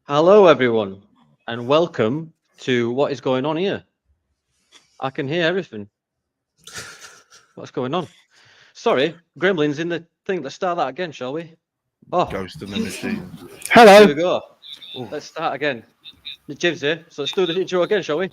Hello, everyone, and welcome to what is going on here. I can hear everything. What's going on? Sorry, Gremlin's in the thing. Let's start that again, shall we? Oh, Ghost in the machine. here we Hello. go. Let's start again. Jim's here, so let's do the intro again, shall we?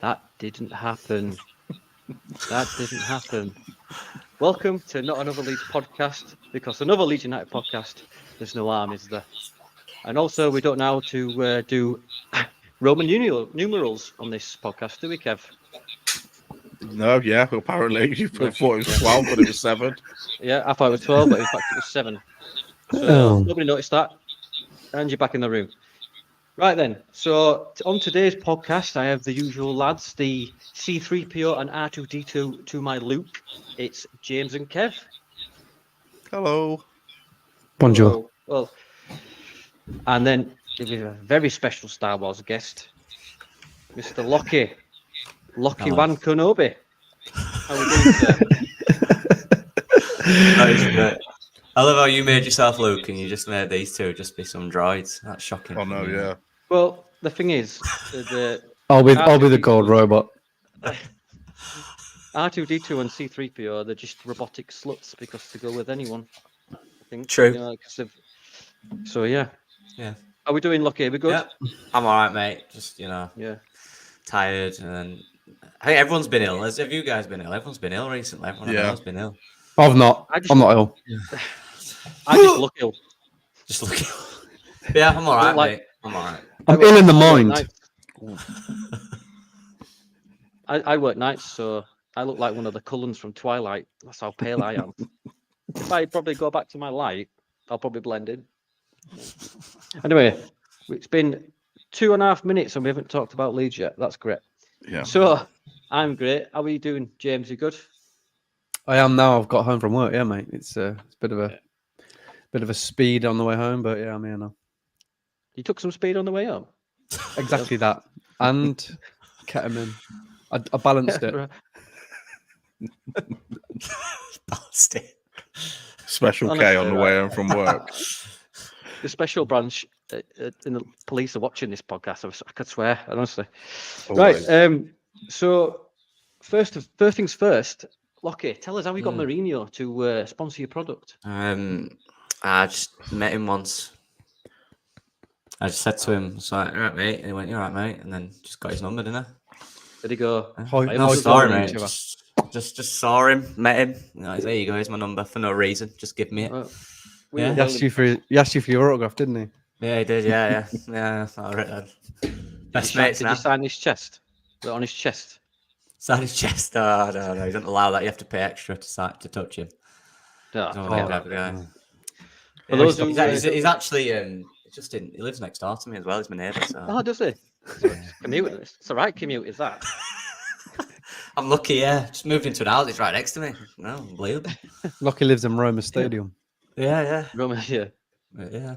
That didn't happen. That didn't happen. Welcome to Not Another Leeds podcast, because another Leeds United podcast, there's no harm, is there? And also, we don't know how to do Roman numerals on this podcast, do we, Kev? No, yeah, well, apparently you thought it was 12, but it was 7. Yeah, I thought it was 12, but in fact it was 7. So nobody noticed that. And you're back in the room. Right then, so on today's podcast, I have the usual lads, the C3PO and R2D2 to my loop. It's James and Kev. Hello. Bonjour. Well, and then we have a very special Star Wars guest, Mr. Locky. Locky Wan Kenobi. How are we doing, sir? That is great. I love how you made yourself Luke and you just made these two just be some droids. That's shocking. Oh, no, yeah. Well, the thing is, I'll be the gold robot. R2D2 and C3PO, they're just robotic sluts because to go with anyone, I think. True. You know, so, yeah. Yeah. Are we doing Locky? Are we good? Yep. I'm all right, mate. Just, Yeah. tired. And then I think everyone's been ill. Have you guys been ill? Everyone's been ill recently. Everyone I know has been ill. I'm not ill. I just look ill. Just look ill. Yeah, I'm all right, mate. I'm all right. I'm ill in the mind. I work nights, so I look like one of the Cullens from Twilight. That's how pale I am. If I probably go back to my light, I'll probably blend in. Anyway, it's been 2.5 minutes and we haven't talked about Leeds yet. That's great. Yeah. So I'm great. How are you doing, James? You good? I am now. I've got home from work. Yeah, mate. It's a bit of a speed on the way home, but yeah, I'm here now. You took some speed on the way home. Exactly that, and ketamine. I balanced it. Balanced it. Special K on the way home from work. The special branch in the police are watching this podcast. I could swear, honestly. Always. Right. So first things first. Locky, tell us how you got Mourinho to sponsor your product. I just met him once. I just said to him, "So, all right, mate," and he went, "You're right, mate," and then just got his number, didn't I? Did he go? No, sorry, mate. Just saw him, met him. You know, there you go. Here's my number for no reason. Just give me it. He asked you for your autograph, didn't he? Yeah, he did. Yeah. All right. Best mates Did now. you sign his chest? Was it on his chest? Sign his chest. Oh, no, he doesn't allow that. You have to pay extra to touch him. No. He's actually he lives next door to me as well. He's my neighbour. So. Oh, does he? Commute. It's a right commute, is that? I'm lucky, yeah. Just moved into an house. It's right next to me. No, unbelievable. Locky lives in Roma Stadium. Yeah. Roman, yeah. Yeah.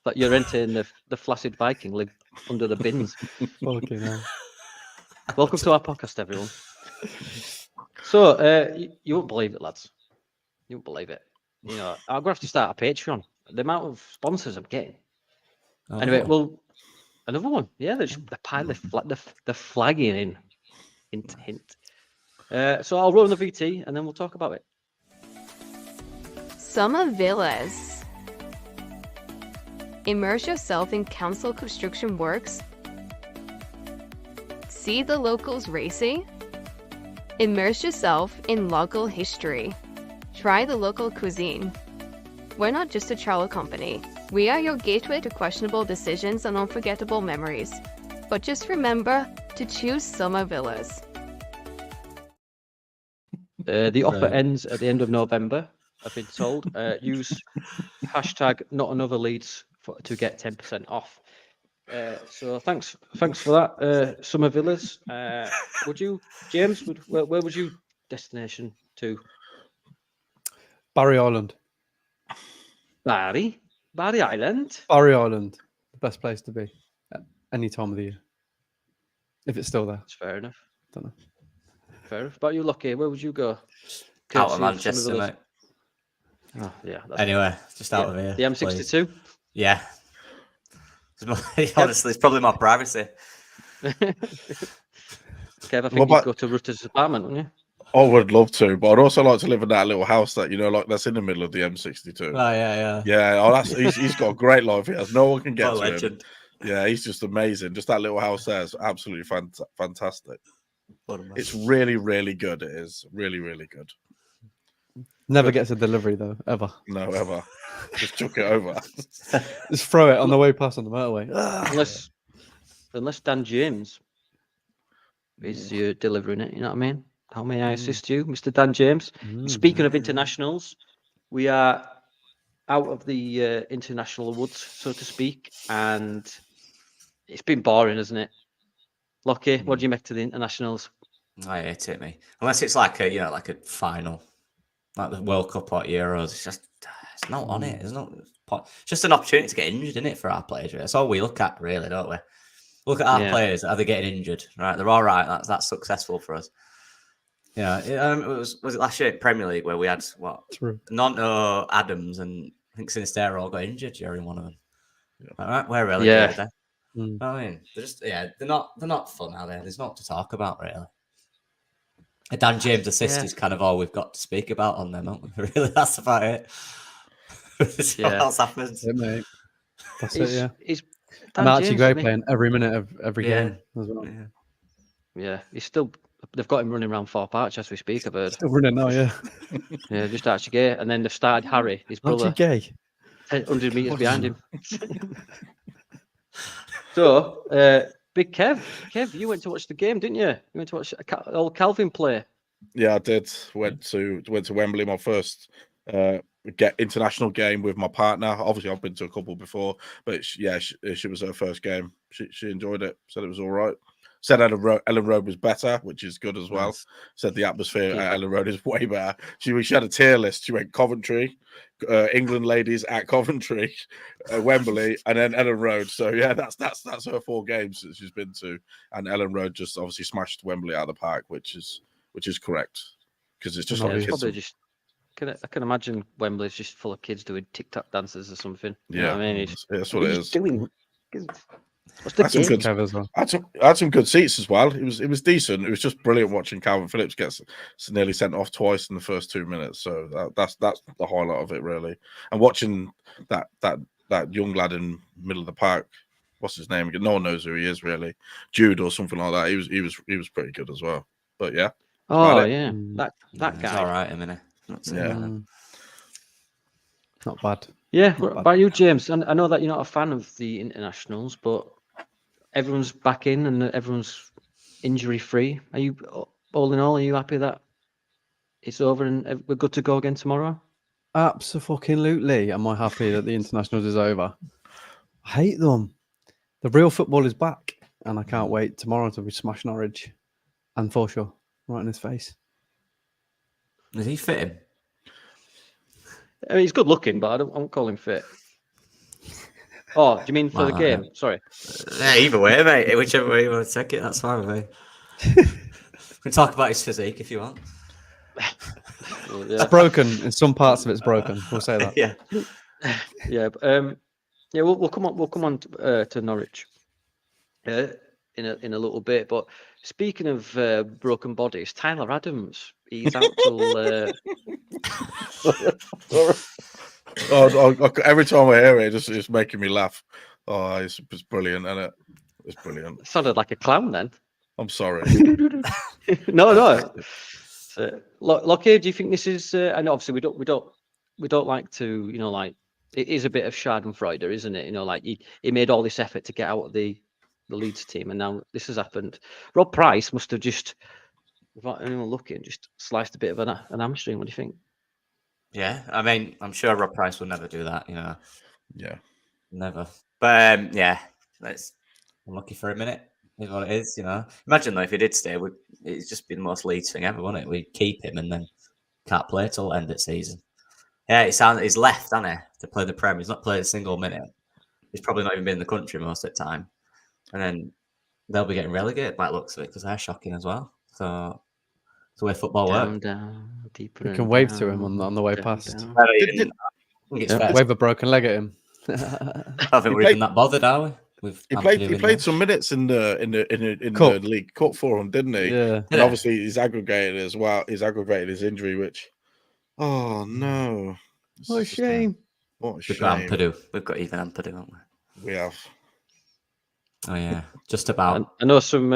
Like you're renting the flaccid Viking live under the bins. Okay, now. Welcome to our podcast, everyone. So, you won't believe it, lads. You won't believe it. You know, I'm gonna have to start a Patreon. The amount of sponsors I'm getting. Oh. Anyway, well, another one. Yeah, they're flagging in. Hint. So I'll run the VT and then we'll talk about it. Summer Villas. Immerse yourself in council construction works. See the locals racing. Immerse yourself in local history. Try the local cuisine. We're not just a travel company. We are your gateway to questionable decisions and unforgettable memories. But just remember to choose summer villas. The offer Right. ends at the end of November, I've been told. Use hashtag not another Leeds to get 10% off. So thanks for that. Summer villas. Would you, James? Where would you destination to? Barry Island. Barry Island. Barry Island, the best place to be at any time of the year. If it's still there. That's fair enough. Don't know. Fair enough. About you, Locky, where would you go? Out Courtesy of Summer Manchester, Villas. mate. Oh, yeah. That's Anyway, just out of here. the please. M62. Yeah. Honestly, it's probably my privacy. Kev, I think What you'd about- go to Rutter's apartment, wouldn't you? I would love to, but I'd also like to live in that little house that like that's in the middle of the M62. Oh, yeah. Yeah, he's got a great life here. No one can get What a to him. legend. Yeah, he's just amazing. Just that little house there is absolutely fantastic. What a man. It's really, really good. It is really, really good. Never gets a delivery though, ever. No, ever. Just chuck it over. Just throw it on the way past on the motorway. Unless Dan James is delivering it, you know what I mean? How may I assist you, Mr. Dan James? Speaking of internationals, we are out of the international woods, so to speak, and it's been boring, hasn't it? Locky, what do you make to the internationals? I hate it, me. Unless it's like a final, like the World Cup or Euros. It's not on it. It's just an opportunity to get injured, isn't it, for our players? Really? That's all we look at, really, don't we? Look at our players. Are they getting injured? Right, they're all right. That's successful for us. Yeah, was it last year in Premier League where we had what? True. Nonto, Adams, and I think Sinisterra all got injured during one of them. Yeah. All right, we're relegated. Yeah. I mean, they're not fun, are they? There's not to talk about, really. A Dan James assist is kind of all we've got to speak about on them, aren't we? Really, that's about it. What else happens? That's it, mate. That's it, yeah. He's And Dan actually James, Gray isn't he? playing every minute of every Yeah. game as well. Yeah. Yeah, he's still. They've got him running around Thorpe Arch as we speak. I've heard. Still running now, yeah. Yeah, just Archie Gay, and then they've started Harry, his Aren't brother, you gay? 100 meters behind him. So, Big Kev, you went to watch the game, didn't you? You went to watch old Calvin play. Yeah, I did. Went to Wembley, my first international game with my partner. Obviously, I've been to a couple before, but she was her first game. She enjoyed it. Said it was all right. Said Ellen Road was better, which is good as well. Nice. Said the atmosphere at Ellen Road is way better. She had a tier list. She went Coventry, England ladies at Coventry, Wembley, and then Ellen Road. So yeah, that's her 4 games that she's been to, and Ellen Road just obviously smashed Wembley out of the park, which is correct because it's just Yeah, like It's kids. probably just. I can imagine Wembley's just full of kids doing TikTok dances or something. You know Yeah, what I mean, that's what it is. Doing? What's the That's some game? good- Kev as well. I had some good seats as well. It was decent. It was just brilliant watching Calvin Phillips get nearly sent off twice in the first 2 minutes. So that's the highlight of it, really. And watching that young lad in the middle of the park, what's his name again? No one knows who he is really. Jude or something like that. He was pretty good as well. But yeah, Oh about it. yeah, that It's guy. all right, a minute. Not too Yeah. bad. Not bad. Yeah, Not what bad. about you, James? And I know that you're not a fan of the internationals, but everyone's back in and everyone's injury free. Are you, all in all, are you happy that it's over and we're good to go again tomorrow? Absolutely. Am I happy that the internationals is over? I hate them. The real football is back, and I can't wait tomorrow to be smash Norwich and Forshaw right in his face. Does he fit him? I mean, he's good looking, but I won't call him fit. Oh, do you mean for the Well, game? Sorry. Yeah, either way, mate. Whichever way you want to take it, that's fine with me. We can talk about his physique if you want. Well, It's broken. In some parts of it's broken. We'll say that. Yeah. Yeah, but, yeah, we'll come on to Norwich in a little bit. But speaking of broken bodies, Tyler Adams, he's out till. Every time I hear it, it's making me laugh. Oh, it's brilliant, isn't it? It's brilliant. Sounded like a clown then. I'm sorry. No. Locky, do you think this is? And obviously we don't like to, like it is a bit of Schadenfreude, isn't it? Like he made all this effort to get out of the the Leeds team, and now this has happened. Rob Price must have just, without anyone looking, just sliced a bit of an hamstring. What do you think? Yeah, I mean, I'm sure Rob Price will never do that. Yeah. Never. But yeah, that's unlucky for a minute. Is what it is. Imagine though if he did stay, it's just been the most Leeds thing ever, wouldn't it? We'd keep him and then can't play till end of season. Yeah, he's left, hasn't he, to play the Prem. He's not played a single minute. He's probably not even been in the country most of the time. And then they'll be getting relegated by the looks of it because they're shocking as well. So it's the way football works. Down, deeper. We and can wave down, to him on the way down, past. down. I don't even- I think it's Yeah. fair. Wave a broken leg at him. I don't think He we're played- even that bothered, are we? He played some minutes in the Cup. league cup for him, didn't he? Yeah. And Yeah. obviously he's aggravated as well. He's aggravated his injury, which no. This What a is just shame. What a We've got shame. Ampadu. We've got even Ampadu, haven't we? We have. Oh yeah, just about. I know some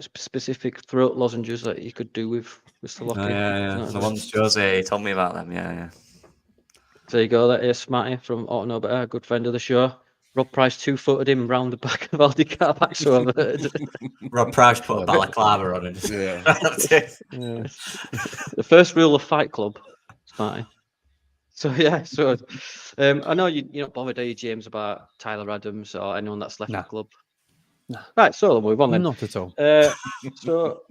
specific throat lozenges that you could do with the Locky. Oh, yeah. The ones Jose told me about them. Yeah. There you go. That is Smarty from Ought to Know Better, a good friend of the show. Rob Price 2-footed him round the back of Aldi Carback, so I've heard. Rob Price put a balaclava on and just Yeah. that's it. Yeah. The first rule of Fight Club, Smarty. So yeah, I know you're not bothered, are you, James, about Tyler Adams or anyone that's left Nah. the club? Nah. Right, so we'll move on then. Not at all. So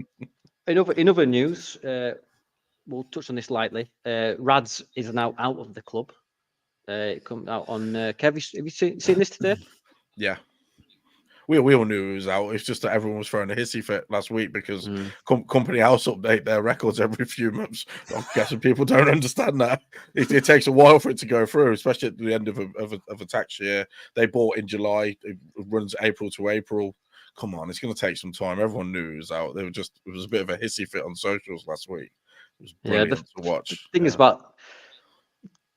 in other news, we'll touch on this lightly. Rads is now out of the club. It comes out on Kev. Have you seen this today? Yeah. We all knew he was out. It's just that everyone was throwing a hissy fit last week because company house update their records every few months. I'm guessing people don't understand that. It takes a while for it to go through, especially at the end of a tax year. They bought in July. It runs April to April. Come on, it's going to take some time. Everyone knew he was out. It was a bit of a hissy fit on socials last week. It was brilliant to watch. The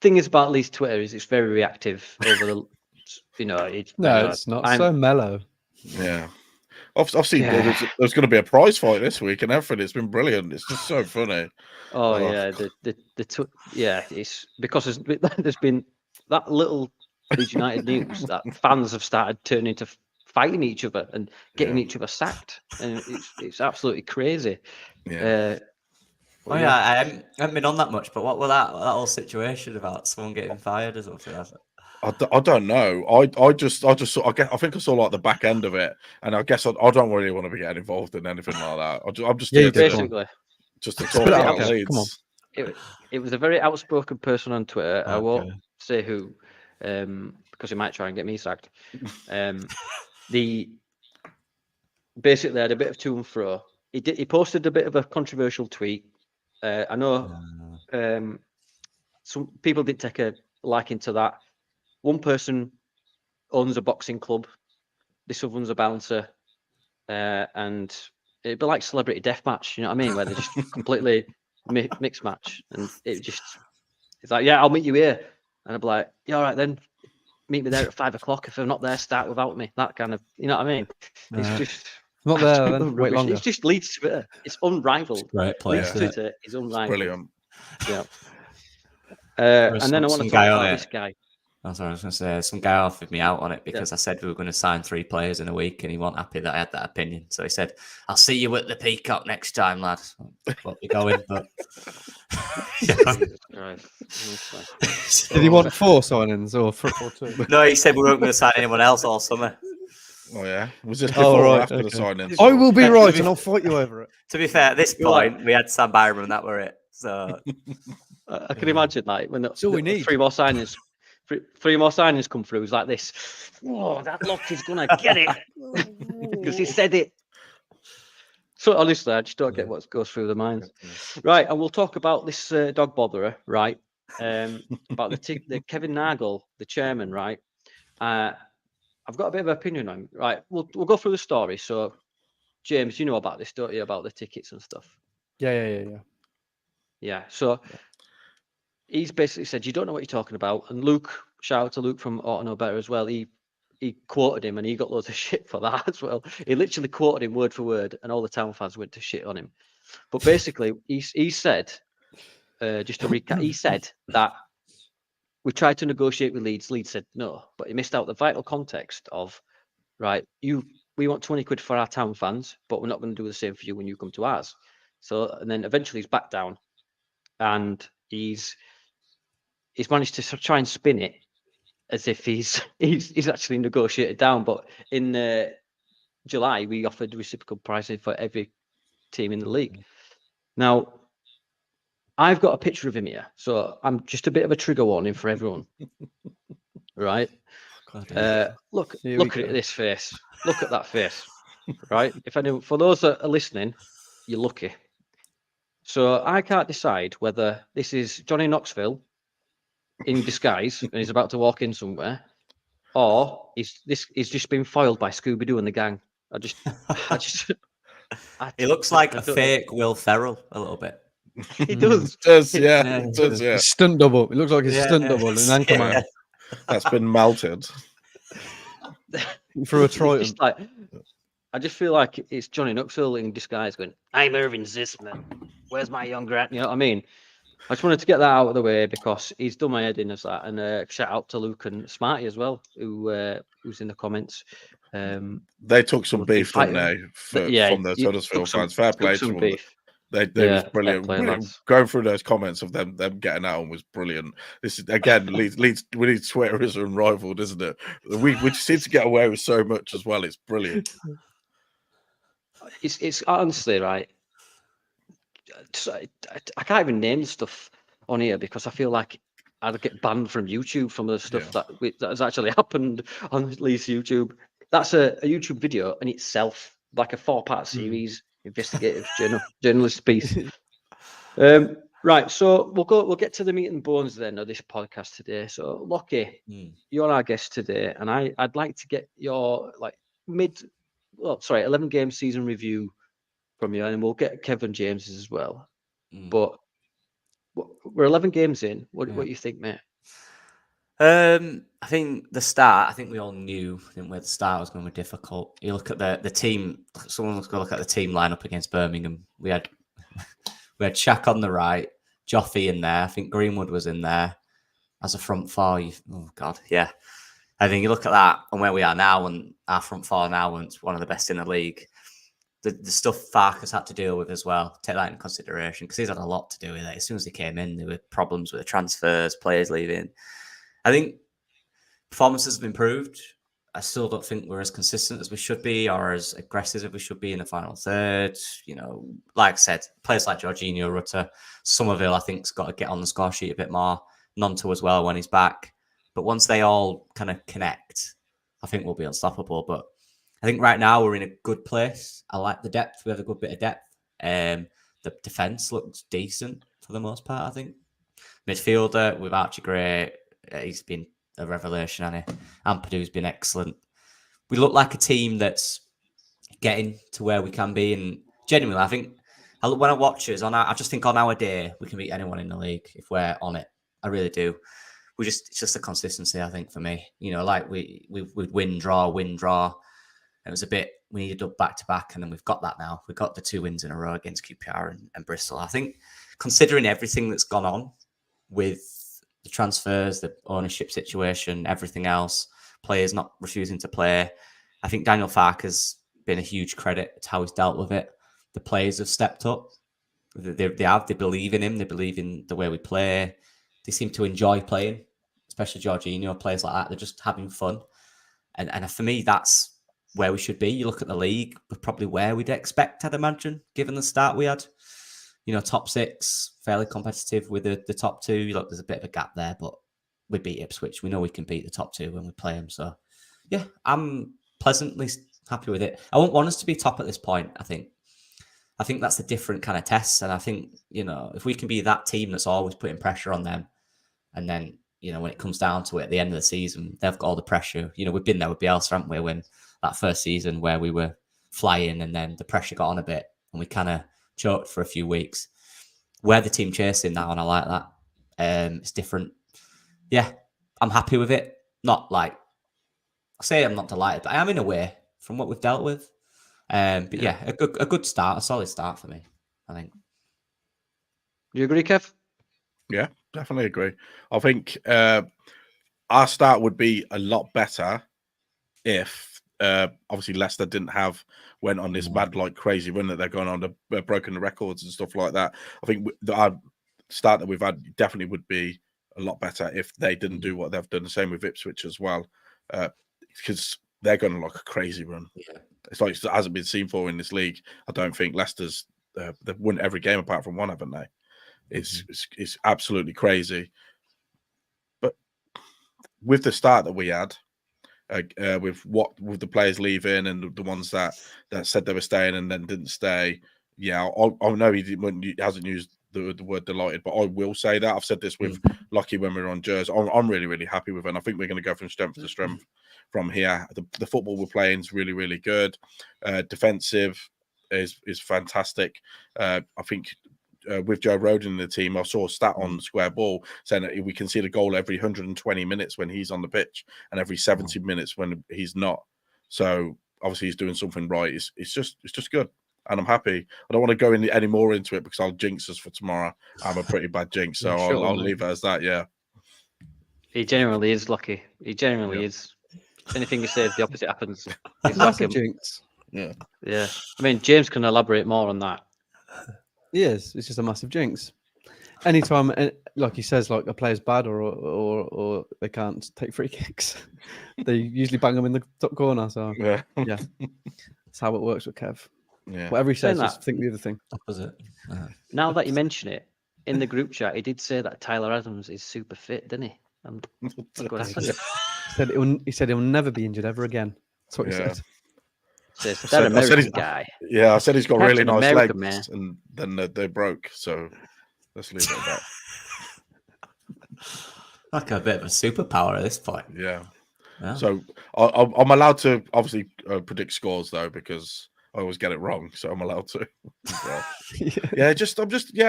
thing is about Leeds Twitter is it's very reactive over the. It's not so mellow. Yeah. I've seen Yeah. there's going to be a prize fight this week and everything. It's been brilliant. It's just so funny. Oh yeah, it's because there's been that little Leeds United news that fans have started turning to fighting each other and getting each other sacked, and it's absolutely crazy. Yeah. I haven't been on that much, but what was that whole situation about someone getting fired or something? I don't know. I just saw. I think I saw like the back end of it, and I guess I don't really want to be getting involved in anything like that. I'm just here basically just to talk Spit it out, about Kev. Leeds. Come on. it was a very outspoken person on Twitter. I won't Okay. say who, because he might try and get me sacked. Basically had a bit of to and fro. He posted a bit of a controversial tweet. I know some people did take a liking to that. One person owns a boxing club. This other one's a bouncer, and it'd be like celebrity deathmatch. You know what I mean? Where they just completely mixed match, and it's like, yeah, I'll meet you here, and I'd be like, yeah, all right then, meet me there at 5 o'clock. If I'm not there, start without me. That kind of, you know what I mean? It's just Not there, absolute then. Wait rubbish. longer. It's just Leeds Twitter. It's unrivaled. Great place. Leeds Twitter is unrivaled. Brilliant. Yeah. There's And then I want some to talk guy on about it. this guy. Oh, sorry, I was going to say some guy offered me out on it because I said we were going to sign 3 players in a week, and he wasn't happy that I had that opinion. So he said, "I'll see you at the Peacock next time, lad." Won't be going, but Jesus Christ, honestly. Did he want 4 signings or 2? no, he said we weren't going to sign anyone else all summer. Oh yeah. Was this Oh, before or right, after the okay. signing? I will be Yeah, right, to be- and I'll fight you over it. To be fair, at this You're like- point we had Sam Byram and that were it. So I can imagine like when all we need. 3 more signings. 3 more signings come through. It's like this. Oh, that Locky's gonna get it because he said it. So honestly, I just don't get what goes through the minds. Right, and we'll talk about this dog botherer, right? About the Kevin Nagel, the chairman, right? I've got a bit of an opinion on him. Right, we'll go through the story. So, James, you know about this, don't you? About the tickets and stuff. Yeah. Yeah. So he's basically said, you don't know what you're talking about. And Luke, shout out to Luke from Ought to Know Better as well. He quoted him and he got loads of shit for that as well. He literally quoted him word for word and all the town fans went to shit on him. But basically, he said, just to recap, he said that we tried to negotiate with Leeds. Leeds said no, but he missed out the vital context of right, we want 20 quid for our town fans, but we're not going to do the same for you when you come to ours. So, and then eventually he's back down, and he's managed to try and spin it as if he's actually negotiated down. But in July, we offered reciprocal pricing for every team in the league. Now, I've got a picture of him here, so I'm just a bit of a trigger warning for everyone. Right? Look at this face. Look at that face. Right? For those that are listening, you're lucky. So I can't decide whether this is Johnny Knoxville in disguise and he's about to walk in somewhere, or he's just been foiled by Scooby Doo and the gang. He looks like a fake Will Ferrell a little bit. He does. It does, yeah. It does, yeah. Stunt double. It looks like a stunt double in Anchorman. That's been melted. For a Troy. I just feel like it's Johnny Knoxville in disguise going, I'm Irving Zisman. Where's my young grand? You know what I mean? I just wanted to get that out of the way because he's done my head in as that. And shout out to Luke and Smarty as well, who's in the comments. They took some beef, didn't they? From those Huddersfield fans. Fair play to them. They was brilliant. Going through those comments of them getting out was brilliant. This is again Leeds. We need Twitter is unrivaled, isn't it? We seem to get away with so much as well. It's brilliant. It's honestly right. I can't even name the stuff on here because I feel like I'd get banned from YouTube from the stuff that has actually happened on Leeds YouTube. That's a YouTube video in itself, like a 4-part series, investigative journalist piece. Right, so we'll get to the meat and bones then of this podcast today. So Locky, you're our guest today, and I'd like to get your 11 game season review from you, and we'll get Kevin James's as well. But we're 11 games in. What do you think, mate? I think the start. I think we all knew, didn't we, the start was going to be difficult. You look at the team. Someone's got to look at the team lineup against Birmingham. We had Shaq on the right, Joffy in there. I think Greenwood was in there as a front four. Oh God, yeah. I think you look at that and where we are now, and our front four now, and it's one of the best in the league. The stuff Farkas had to deal with as well. Take that into consideration because he's had a lot to do with it. As soon as he came in, there were problems with the transfers, players leaving. I think performances have improved. I still don't think we're as consistent as we should be or as aggressive as we should be in the final third. Like I said, players like Jorginho, Rutter, Somerville, I think, has got to get on the score sheet a bit more. Nonto as well when he's back. But once they all kind of connect, I think we'll be unstoppable. But I think right now we're in a good place. I like the depth. We have a good bit of depth. The defence looks decent for the most part, I think. Midfielder with Archie Gray, he's been a revelation, hasn't he? Ampadu's been excellent. We look like a team that's getting to where we can be. And genuinely, I think when I watch us, I just think on our day, we can beat anyone in the league if we're on it. I really do. It's just a consistency, I think, for me. Like we win, draw. It was a bit, we needed up back-to-back, and then we've got that now. We've got the 2 wins in a row against QPR and Bristol. I think considering everything that's gone on with the transfers, the ownership situation, everything else, players not refusing to play, I think Daniel Farke has been a huge credit to how he's dealt with it. The players have stepped up. They believe in him. They believe in the way we play. They seem to enjoy playing, especially Jorginho, players like that. They're just having fun. And for me, that's where we should be. You look at the league, we're probably where we'd expect, I'd imagine, given the start we had. Top 6, fairly competitive with the top 2. Look, there's a bit of a gap there, but we beat Ipswich. We know we can beat the top 2 when we play them. So, yeah, I'm pleasantly happy with it. I won't want us to be top at this point, I think. I think that's a different kind of test. And I think, if we can be that team that's always putting pressure on them, and then, when it comes down to it at the end of the season, they've got all the pressure. We've been there with Bielsa, haven't we, when that first season where we were flying and then the pressure got on a bit and we kind of choked for a few weeks. We're the team chasing now, and I like that. It's different. Yeah, I'm happy with it. Not like, I say I'm not delighted, but I am in a way from what we've dealt with. But yeah, a good start, a solid start for me, I think. Do you agree, Kev? Yeah, definitely agree. I think our start would be a lot better if obviously Leicester went on this mad like crazy run that they're going on, they're broken the records and stuff like that. I think our start that we've had definitely would be a lot better if they didn't do what they've done. The same with Ipswich as well, because they're going on like a crazy run. Yeah. It's like it hasn't been seen for in this league. I don't think Leicester's they've won every game apart from one, haven't they? It's absolutely crazy. But with the start that we had, with the players leaving and the ones that said they were staying and then didn't stay, yeah, I know he hasn't used the word delighted, but I will say that I've said this with Locky when we were on Jersey. I'm really, really happy with it. And I think we're going to go from strength to strength from here. The football we're playing is really, really good. Defensive is fantastic. I think with Joe Roden in the team, I saw a stat on Square Ball saying that we can see the goal every 120 minutes when he's on the pitch and every 70 minutes when he's not. So obviously he's doing something right. It's just good. And I'm happy. I don't want to go any more into it because I'll jinx us for tomorrow. I'm a pretty bad jinx, so I'll leave it as that. Yeah. He genuinely is lucky. He genuinely is. Anything he says, the opposite happens. That's a jinx. Yeah. Yeah. I mean, James can elaborate more on that. Yes, it's just a massive jinx. Anytime, like he says, like a player's bad or they can't take free kicks, they usually bang them in the top corner. So yeah, that's how it works with Kev. Yeah. Whatever he says, just think the other thing. Opposite. Now that you mention it, in the group chat, he did say that Tyler Adams is super fit, didn't he? And look what happened. He said he'll never be injured ever again. That's what he said. Says, that American guy. Yeah, I said he's got really nice American legs, and then they broke. So let's leave it at that. Like a bit of a superpower at this point. Yeah. So I'm allowed to obviously predict scores though because I always get it wrong, so I'm allowed to.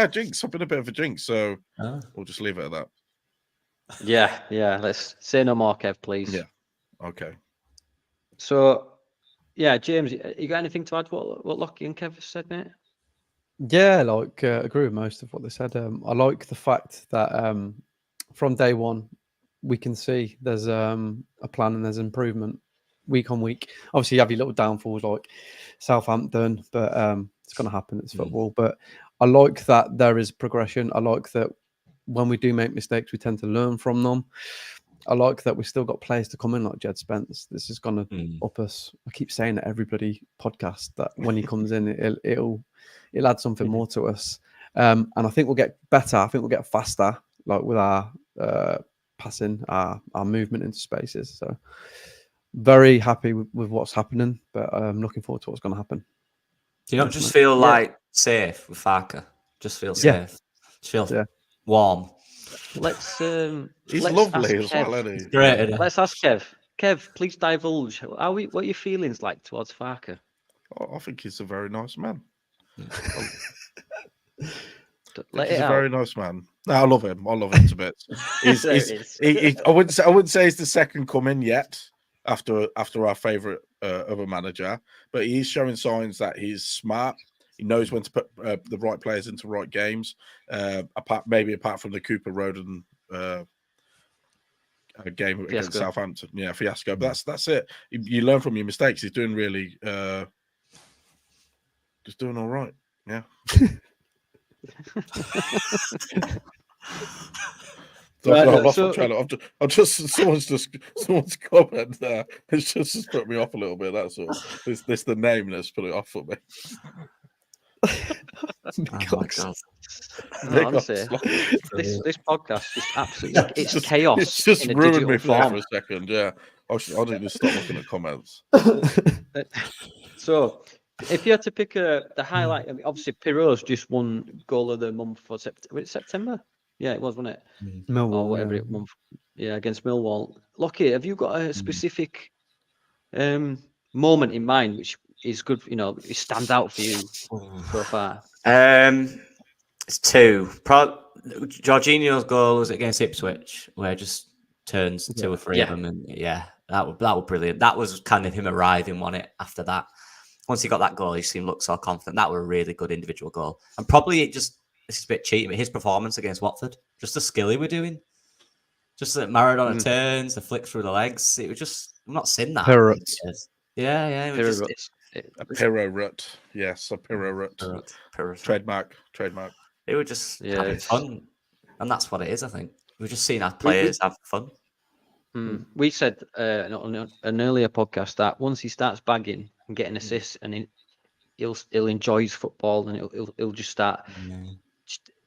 Jinx. I've been a bit of a jinx, so we'll just leave it at that. Yeah. Let's say no more, Kev, please. Yeah. Okay. So, yeah, James, you got anything to add? What Locky and Kev said, mate? Yeah, like agree with most of what they said. I like the fact that from day one we can see there's a plan and there's improvement week on week. Obviously, you have your little downfalls like Southampton, but it's going to happen. It's football. But I like that there is progression. I like that when we do make mistakes, we tend to learn from them. I like that we've still got players to come in like Jed Spence. This is going to up us. I keep saying that every bloody podcast that when he comes in, it'll add something more to us. And I think we'll get better. I think we'll get faster, like with our passing, our movement into spaces. So very happy with what's happening, but I'm looking forward to what's going to happen. Do you not just feel like safe with Farker? Just feel safe. Just feel warm. Let's he's let's lovely ask as Kev. well, isn't he? Great. Isn't it? Let's ask Kev. Kev, please divulge. What are your feelings like towards Farker? I think he's a very nice man. Let He's it a out. very nice man. No, I love him. I love him to bits. I wouldn't say he's the second coming yet after our favourite other manager, but he's showing signs that he's smart. He knows when to put the right players into right games. Apart from the Cooper Roden game against Southampton, fiasco. But that's it. You learn from your mistakes. He's doing really, just doing all right. Yeah. Someone's comment there. It's just put me off a little bit. That's all. This the name that's put it off for me. Honestly, this podcast is absolutely it's chaos. It's just in a ruined digital me form. for a second. Yeah, I need to stop looking at comments. So, if you had to pick the highlight, I mean, obviously Pirro's just won goal of the month for September. Yeah, it was, wasn't it? Millwall, or whatever month. Yeah, against Millwall. Locky, have you got a specific moment in mind which is good? It stands out for you so far. It's two. Jorginho's goal was against Ipswich, where it just turns two or three of them, and that was brilliant. That was kind of him arriving on it. After that, once he got that goal, he seemed look so confident. That was a really good individual goal, and probably this is a bit cheating, but his performance against Watford, just the skill he were doing, just that Maradona turns, the flick through the legs. It was just I'm not seeing that. Yeah. It was Pirro just, A Pirro rut. Yes, a Pirro rut. Trademark. They were just Yeah, having it's- fun, and that's what it is. I think we're just seeing our We- players have fun. We said on an earlier podcast that once he starts bagging and getting assists, and he'll enjoy his football, and he'll just start.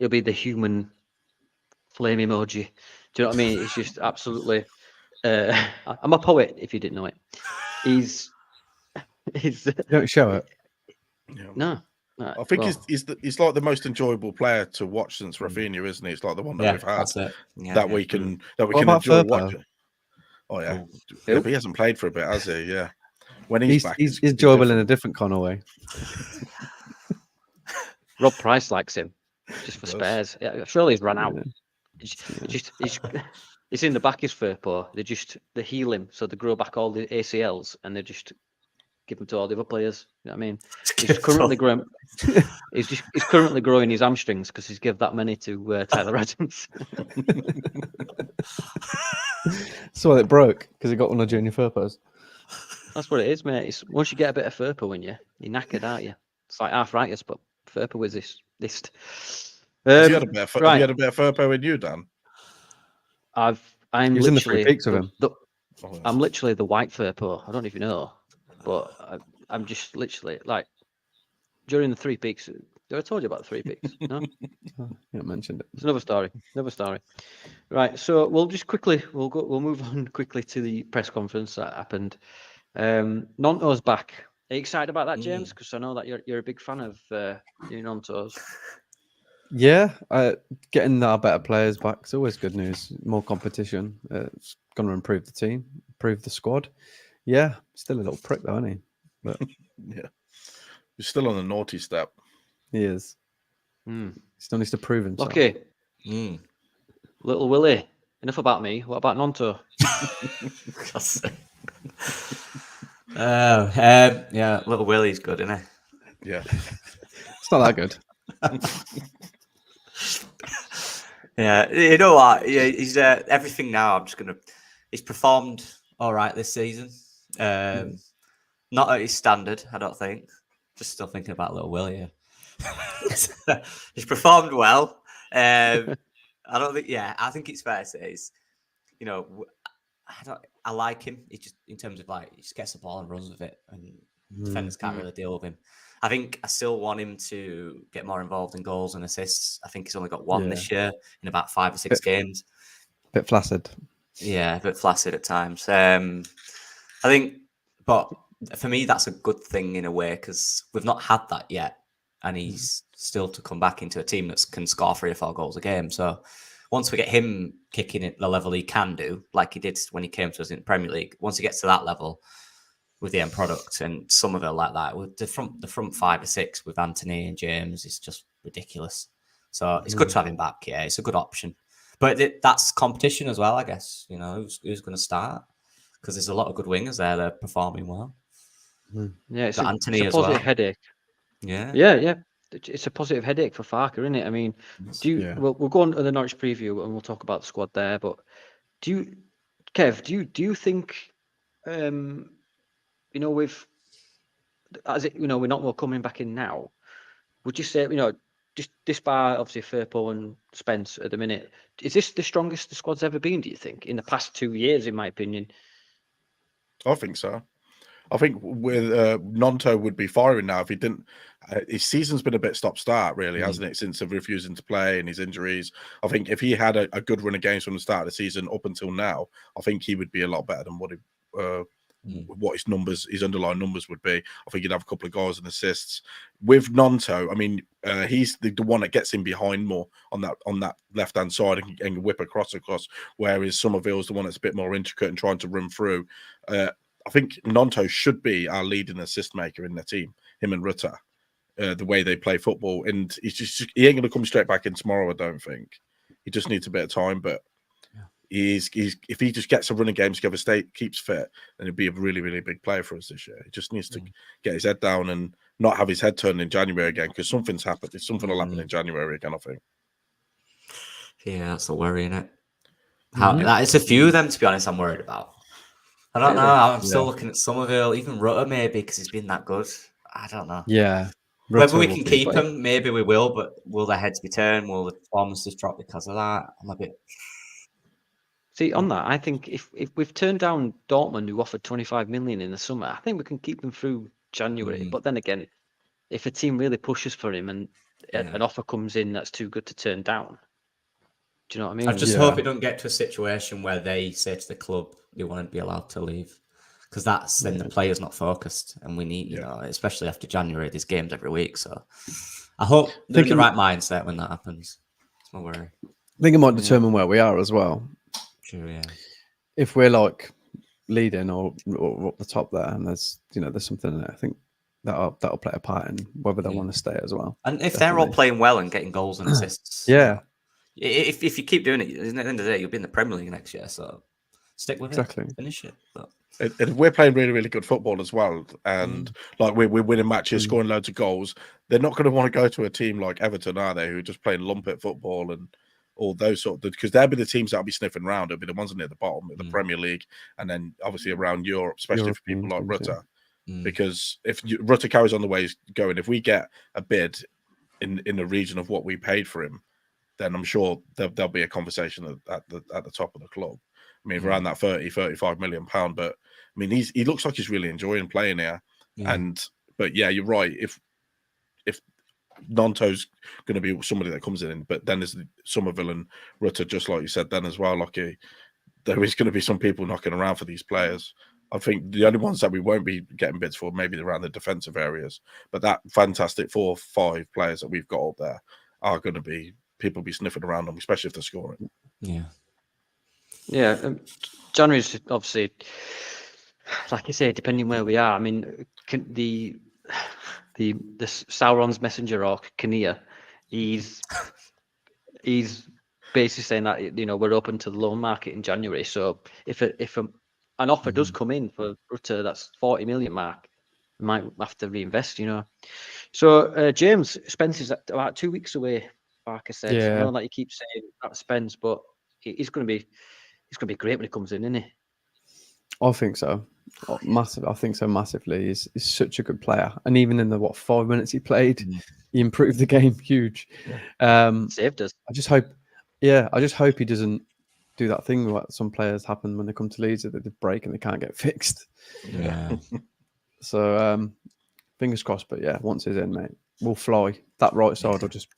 He'll be the human flame emoji. Do you know what I mean? It's just absolutely. I'm a poet. If you didn't know it, he's. You don't show it. Yeah. No. I think he's like the most enjoyable player to watch since Rafinha, isn't he? It's like the one that we've had That's it. Yeah, that we can What enjoy about Firpo? watching. Oh yeah. Who? But he hasn't played for a bit, has he? Yeah. When he's back, He's it's enjoyable in different. a different kind of way. Rob Price likes him just for Does. spares. Yeah, surely he's run out. Yeah. He's in the back his Firpo. They heal him, so they grow back all the ACLs, and they just give them to all the other players. You know what I mean? He's currently growing. He's currently growing his hamstrings because he's give that many to Tyler Adams. So it broke because he got one of Junior Firpos. That's what it is, mate. It's, once you get a bit of Firpo in you, you're knackered, aren't you? It's like arthritis, but Firpo is this list. Have you had a bit of Firpo in you, Dan? I'm He was in the Free literally Peaks with him. I'm literally the white Firpo. I don't even know, but I'm just literally like during the 3 Peaks. Did I told you about the 3 Peaks? No, Yeah, mentioned it. it's another story. Another story. Right. So we'll move on quickly to the press conference that happened. Nonto's back. Are you excited about that, James? Because I know that you're a big fan of Nonto's. Yeah, getting our better players back is always good news. More competition. It's going to improve the team, improve the squad. Yeah, still a little prick though, isn't he? But Yeah. He's still on the naughty step. he is. He still needs to prove himself. Locky, Little Willie. Enough about me. What about Nonto? Yeah, little Willie's good, isn't he? Yeah. It's not that good. Yeah, you know what? Yeah, he's everything now. He's performed all right this season. Not at his standard, I don't think. Just still thinking about little Willie here. He's performed well. I don't think. Yeah, I think it's fair to say I like him. He just in terms of he just gets the ball and runs with it, and defenders can't really deal with him. I think I still want him to get more involved in goals and assists. I think he's only got one this year in about 5 or 6 games. Bit flaccid. Yeah, a bit flaccid at times. I think, but for me, that's a good thing in a way because we've not had that yet, and he's still to come back into a team that can score 3 or 4 goals a game. So once we get him kicking at the level he can do, like he did when he came to us in the Premier League, once he gets to that level with the end product and Somerville like that, with the front 5 or 6 with Anthony and James is just ridiculous. So it's good to have him back. Yeah, it's a good option. But that's competition as well, I guess. You know, who's going to start? Because there's a lot of good wingers there that are performing well. Yeah, it's Anthony a as positive well. headache. Yeah. It's a positive headache for Farke, isn't it? I mean, Yeah. we'll go on to the Norwich preview and we'll talk about the squad there. But Kev, do you think, with as it, we're not coming back in now. Would you say, just this bar, obviously Firpo and Spence at the minute, is this the strongest the squad's ever been? Do you think in the past 2 years, in my opinion? I think so. I think with Nonto would be firing now if he didn't. His season's been a bit stop-start, really, hasn't it? Since of refusing to play and his injuries. I think if he had a good run of games from the start of the season up until now, I think he would be a lot better than what his underlying numbers would be. I think he'd have a couple of goals and assists. With Nonto, I mean, he's the one that gets in behind more on that left-hand side and whip across, whereas Somerville's the one that's a bit more intricate and trying to run through. I think Nonto should be our leading assist maker in the team, him and Rutter, the way they play football. And he ain't going to come straight back in tomorrow, I don't think. He just needs a bit of time, but he's if he just gets a running game together, keeps fit, then he'll be a really, really big player for us this year. He just needs to get his head down and not have his head turned in January again, because something's happened. Something will happen in January again, I think. Yeah, that's a worry, isn't it? It's a few of them, to be honest, I'm worried about. I don't know. Really? I'm still looking at Somerville, even Rutter maybe because he's been that good. I don't know. Yeah. Whether we Rutter can will be- keep him, maybe we will, but will their heads be turned? Will the performances drop because of that? I'm a bit. See, on that, I think if we've turned down Dortmund, who offered 25 million in the summer, I think we can keep them through January. Mm. But then again, if a team really pushes for him and Yeah. an offer comes in that's too good to turn down, do you know what I mean? I just Yeah. hope it don't get to a situation where they say to the club they want to be allowed to leave, because that's then the player's not focused, and we need, you know, especially after January, there's games every week. So I hope they're in the right mindset when that happens. It's my worry. I think it might determine where we are as well. Sure, yeah. If we're like leading or up the top there, and there's something there, I think that'll play a part in whether they want to stay as well. And if they're all playing well and getting goals and assists, Yeah, if you keep doing it, at the end of the day, you'll be in the Premier League next year. So stick with exactly. it, finish it. But If we're playing really, really good football as well, and like we're winning matches, scoring loads of goals, they're not going to want to go to a team like Everton, are they? Who are just playing lumpet football and all those sort of, because they'll be the teams that'll be sniffing around. They'll be the ones near the bottom of the Premier League, and then obviously around Europe, especially for people like Rutter. Because if Rutter carries on the way he's going, if we get a bid in the region of what we paid for him, then I'm sure there'll be a conversation at the top of the club. I mean, around that 35 million pound. But I mean, he looks like he's really enjoying playing here. But yeah, you're right. If Nonto's going to be somebody that comes in, but then there's Somerville and Rutter, just like you said then as well, Locky. There is going to be some people knocking around for these players. I think the only ones that we won't be getting bids for maybe around the defensive areas, but that fantastic 4 or 5 players that we've got up there are going to be people be sniffing around them, especially if they're scoring. Yeah, January's obviously, like you say, depending where we are. I mean, the Sauron's messenger or Kinnear, he's basically saying that we're open to the loan market in January. So if an offer does come in for Rutter, that's 40 million mark, we might have to reinvest. So James Spence is about 2 weeks away. Barker said, I know that you keep saying that Spence, but he's going to be great when he comes in, isn't he? I think so. Massive. I think so massively. He's such a good player, and even in the 5 minutes he played, he improved the game huge. Saved us. I just hope he doesn't do that thing what some players happen when they come to Leeds, that they break and they can't get fixed. Yeah. So fingers crossed. But yeah, once he's in, mate, we'll fly. That right side will just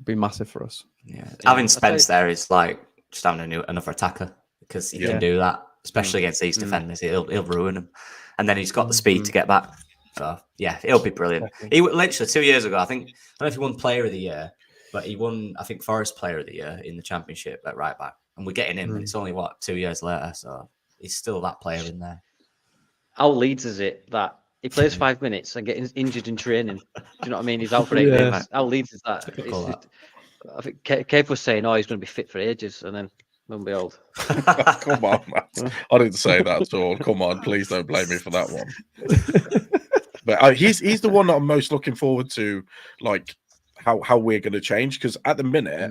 be massive for us. Yeah, having Spence there is like just having another attacker, because he can do that, especially against these defenders. He'll ruin them, and then he's got the speed to get back. So yeah, it'll be brilliant. Exactly. He literally 2 years ago, I don't know if he won Player of the Year, but he won, I think, Forest Player of the Year in the Championship at right back, and we're getting him. And it's only 2 years later, so he's still that player in there. How Leeds is it that he plays 5 minutes and gets injured in training? Do you know what I mean? He's out for 8 days. How Leeds is that? I think Kev was saying, he's going to be fit for ages, and then lo and behold. Come on, Matt. I didn't say that at all. Come on, please don't blame me for that one. But he's the one that I'm most looking forward to, like how we're going to change, because at the minute,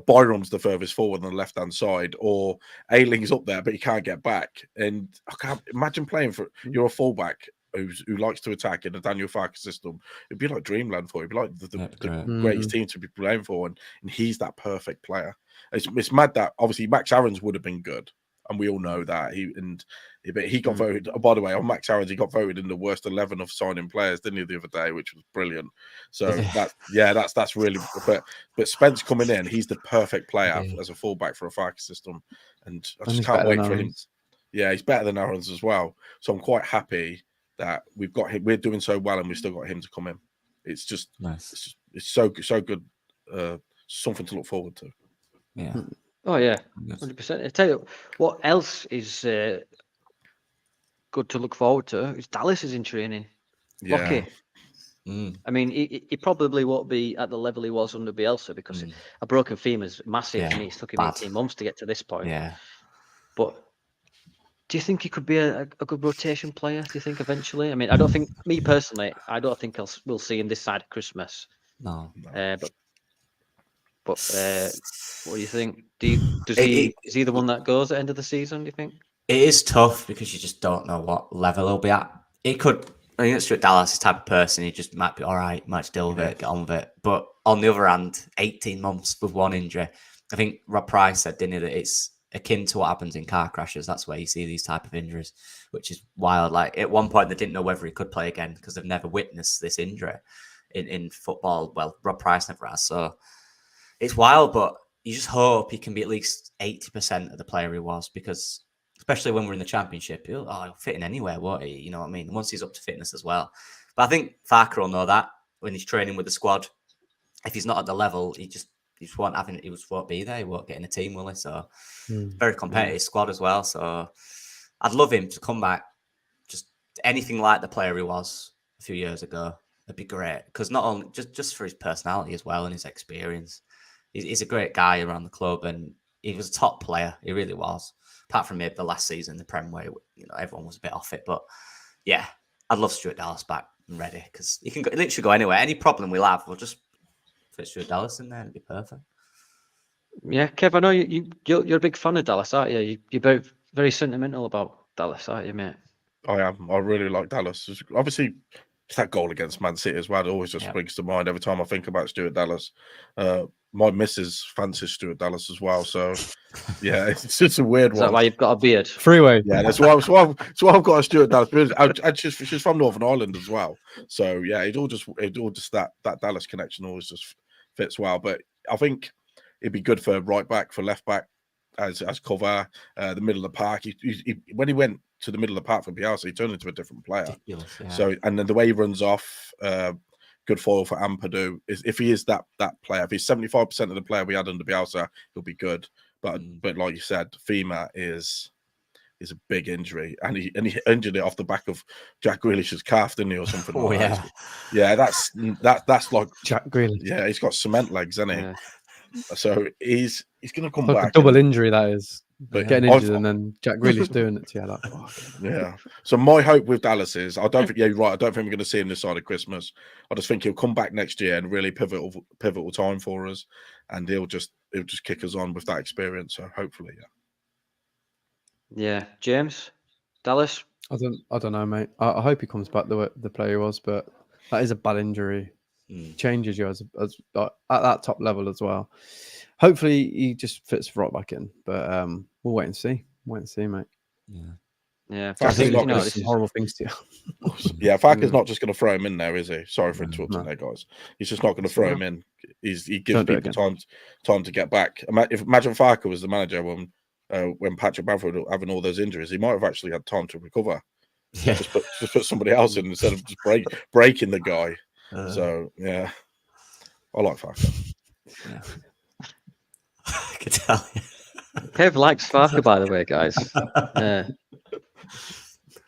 Byram's the furthest forward on the left hand side, or Ayling's up there, but he can't get back. And I can't imagine playing for you're a fullback who likes to attack in a Daniel Farke system. It'd be like dreamland for you. It'd be like the greatest team to be playing for, and he's that perfect player. It's mad that obviously Max Aarons would have been good, and we all know that he got voted. Oh, by the way, on Max Aarons, he got voted in the worst 11 of signing players, didn't he, the other day, which was brilliant. So that's really. But Spence coming in, he's the perfect player as a fullback for a Farke system, and I just can't wait for him. Yeah, he's better than Aarons as well. So I'm quite happy that we've got him. We're doing so well, and we've still got him to come in. It's just nice. It's so good. Something to look forward to. Yeah. Oh yeah, 100%. I tell you what else is good to look forward to. Is Dallas is in training. Yeah. Locky. I mean, he probably won't be at the level he was under Bielsa, because a broken femur is massive, and it's took him 18 months to get to this point. Yeah. But do you think he could be a good rotation player? Do you think eventually? I mean, I don't think, me personally, I don't think we'll see him this side of Christmas. No. But what do you think? Is he the one that goes at the end of the season? Do you think? It is tough because you just don't know what level he'll be at. It could. I think Stuart Dallas is the type of person he just might be all right, might deal with it, get on with it. But on the other hand, 18 months with one injury. I think Rob Price said, didn't he, that it's akin to what happens in car crashes. That's where you see these type of injuries, which is wild. Like at one point, they didn't know whether he could play again because they've never witnessed this injury in football. Well, Rob Price never has. So it's wild, but you just hope he can be at least 80% of the player he was, because especially when we're in the Championship, he'll fit in anywhere, won't he? You know what I mean? Once he's up to fitness as well. But I think Farker will know that when he's training with the squad. If he's not at the level, he won't be there. He won't get in a team, will he? So very competitive squad as well. So I'd love him to come back, just anything like the player he was a few years ago. It'd be great, because not only just for his personality as well and his experience. He's a great guy around the club, and he was a top player. He really was. Apart from maybe the last season, the Prem, where everyone was a bit off it. But yeah, I'd love Stuart Dallas back and ready, because he can literally go anywhere. Any problem we'll have, we'll just fit Stuart Dallas in there and it'd be perfect. Yeah, Kev, I know you're a big fan of Dallas, aren't you? You're very sentimental about Dallas, aren't you, mate? I am. I really like Dallas. Obviously, it's that goal against Man City as well. It always just springs to mind every time I think about Stuart Dallas. My missus fancies Stuart Dallas as well. So, yeah, it's just a weird Is one. that why you've got a beard? Freeway. Yeah, that's why I've got a Stuart Dallas beard. And she's from Northern Ireland as well. So, yeah, it all just that Dallas connection always just fits well. But I think it'd be good for right back, for left back, as cover, the middle of the park. When he went to the middle of the park for Bielsa, he turned into a different player. Ridiculous, yeah. So, and then the way he runs off, good foil for Ampadu. If he is that player, if he's 75% of the player we had under Bielsa, he'll be good. But like you said, FEMA is a big injury, and he injured it off the back of Jack Grealish's calf, didn't he, or something like that? Yeah, that's like Jack Grealish. Yeah, he's got cement legs, hasn't he? Yeah. So he's going to come Like back. a double injury, that is. But Getting injured and then Jack Grealish doing it to you. Like, Yeah. So my hope with Dallas is, I don't think you're right. I don't think we're going to see him this side of Christmas. I just think he'll come back next year and really pivotal time for us, and he'll just kick us on with that experience. So hopefully, Yeah, James, Dallas. I don't know, mate. I hope he comes back the player he was, but that is a bad injury. Changes you as at that top level as well. Hopefully he just fits right back in, but we'll wait and see. Mate. Yeah, I think there's some horrible things to you. Yeah, Farker's not just going to throw him in there, is he? Sorry for interrupting there, guys. He's just not going to throw him in. He gives people time to get back. Imagine Farker was the manager when Patrick Bamford was having all those injuries. He might have actually had time to recover. Yeah. Just put somebody else in instead of just breaking the guy. So yeah, I like Farker. Yeah. I can tell you. Kev likes Farker, by the way, guys.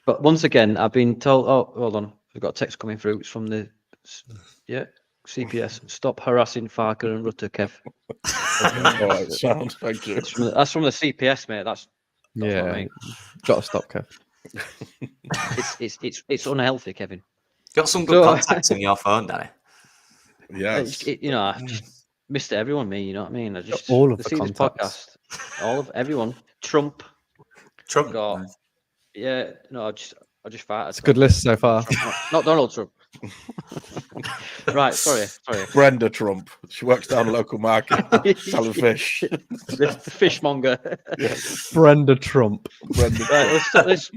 But once again, I've been told. Oh, hold on, we've got a text coming through. It's from the CPS. Stop harassing Farker and Rutter, Kev. All right, sound. Thank you. That's from the CPS, mate. That's what I mean. Got to stop, Kev. It's unhealthy, Kevin. Got some good contacts on your phone, Danny. Yes. I just missed everyone, me. You know what I mean? I just all of the see this contacts. podcast. All of everyone. Trump. Trump. Yeah. No, I just farted. It's a good list so far. Not Donald Trump. Right. Sorry. Brenda Trump. She works down a local market selling fish. The fishmonger. Yeah. Brenda Trump. Brenda. Right, let's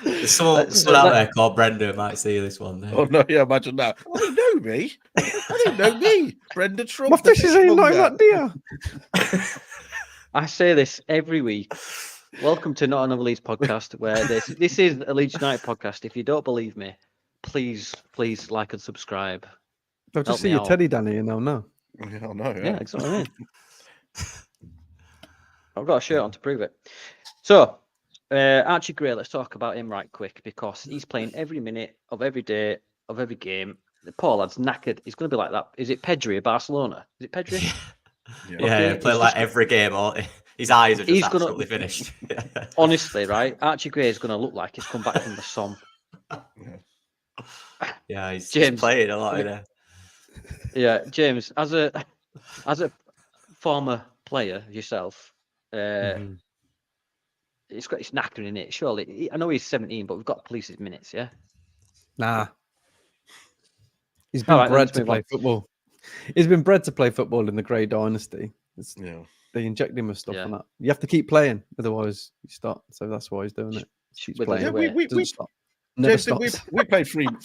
There's someone out there called Brenda who might see this one. Oh no! Yeah, imagine that. I didn't know me. I didn't know me. Brenda Trump. My fishes ain't like that, dear. I say this every week. Welcome to Not Another Leeds podcast, where this is a Leeds United podcast. If you don't believe me, please like and subscribe. They'll just Help see me your out. teddy, Danny, and they'll know. Yeah, I know. Yeah, exactly. What I mean. I've got a shirt on to prove it. So, Archie Gray, let's talk about him right quick, because he's playing every minute of every day of every game. The poor lad's knackered. He's going to be like that. Is it Pedri of Barcelona? Is it Pedri? Yeah, play like every game. His eyes are just absolutely finished. Honestly, right? Archie Gray is going to look like he's come back from the Somme. Yeah, he's James. playing a lot in there. Yeah, James, as a former player yourself, Mhm. It's knackering in it. Surely, I know he's 17, but we've got to police his minutes. Yeah. Nah, he's All been right, then, bred let's to move play on. football. He's been bred to play football in the Grey Dynasty. Yeah. They inject him with stuff Yeah. and that. You have to keep playing, otherwise you stop. So that's why he's doing it. Keeps Withers playing. Yeah, away. Doesn't stop. Never James, we stops.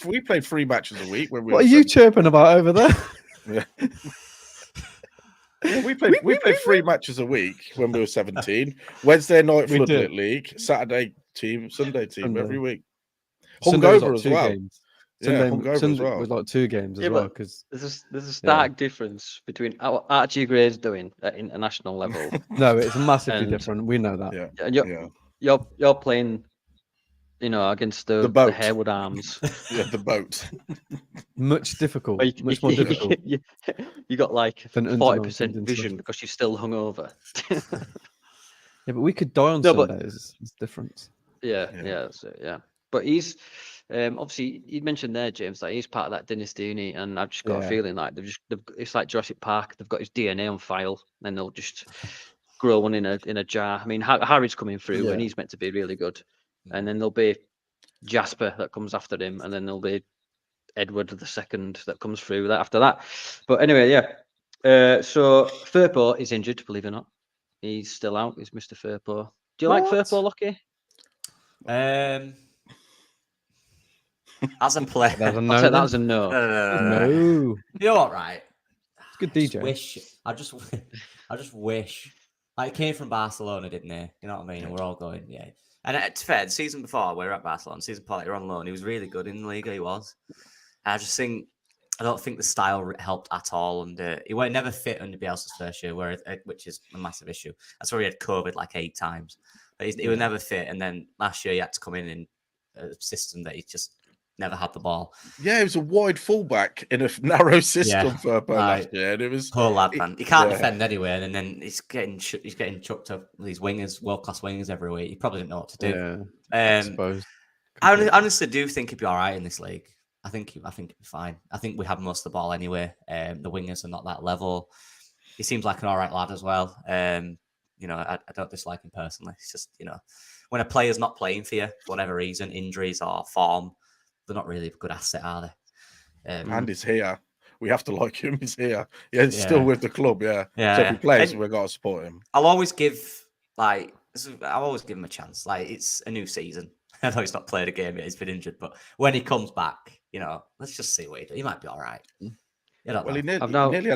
we played 3 matches a week when we What were are you 17. chirping about over there? Yeah. Yeah, we played 3 matches a week when we were 17. Wednesday night We Floodlit did. League, Saturday team, Sunday team, Sunday. every week. Sunday was Hungover like as 2 well. games. Yeah, Sunday, hungover as Sunday well. was like 2 games as Yeah, well but because there's a stark difference between what Archie Gray's doing at international level, no, it's massively And- different. We know that. Yeah, and yeah, you're playing, against The the boat. Harewood Arms. yeah. The boat. Much difficult. Where Much more difficult You got like than under 40% 19s and vision stuff. because you're still hungover. Yeah, but we could die on No, but- Sundays. It's different. Yeah, Yeah. yeah, that's it, yeah. But he's obviously you mentioned there, James, that he's part of that dynasty, isn't he? And I've just got a Yeah. feeling like it's like Jurassic Park. They've got his DNA on file, and they'll just grow one in a jar. I mean, Harry's coming through, and Yeah. he's meant to be really good. And then there'll be Jasper that comes after him, and then there'll be Edward II that comes through that after that. But anyway, yeah. So Firpo is injured, believe it or not. He's still out. He's Mr. Firpo. Do you like What? Firpo, Locky? As a player, That's a I'll no. take that then. as a no. No. You know what, right? It's good I just DJ. I just wish. Like, it came from Barcelona, didn't he? You know what I mean? And we're all going, yeah. And it's fair. The season before, we were at Barcelona. Season before, you're on loan. He was really good in the league. He was. I don't think the style helped at all. And he never fit under Bielsa's first year, which is a massive issue. That's where he had COVID like 8 times. But he was never fit. And then last year, he had to come in a system that he just never had the ball. Yeah, it was a wide fullback in a narrow system Yeah, for right. last year, and it was Poor lad, man. He can't yeah. defend anywhere, and then he's getting chucked up with these wingers, world class wingers every week. He probably didn't know what to do. Yeah. I suppose. I honestly do think he'd be all right in this league. I think he'd be fine. I think we have most of the ball anyway. The wingers are not that level. He seems like an all right lad as well. I don't dislike him personally. It's just, when a player's not playing for you for whatever reason, injuries or form, they're not really a good asset, are they? And he's here. We have to like him. He's here. Yeah, he's still with the club. Yeah. Yeah. So if he plays, And we've got to support him. I'll always give him a chance. Like, it's a new season. I know he's not played a game yet. He's been injured, but when he comes back, let's just see what he does. He might be all right. Well, he nearly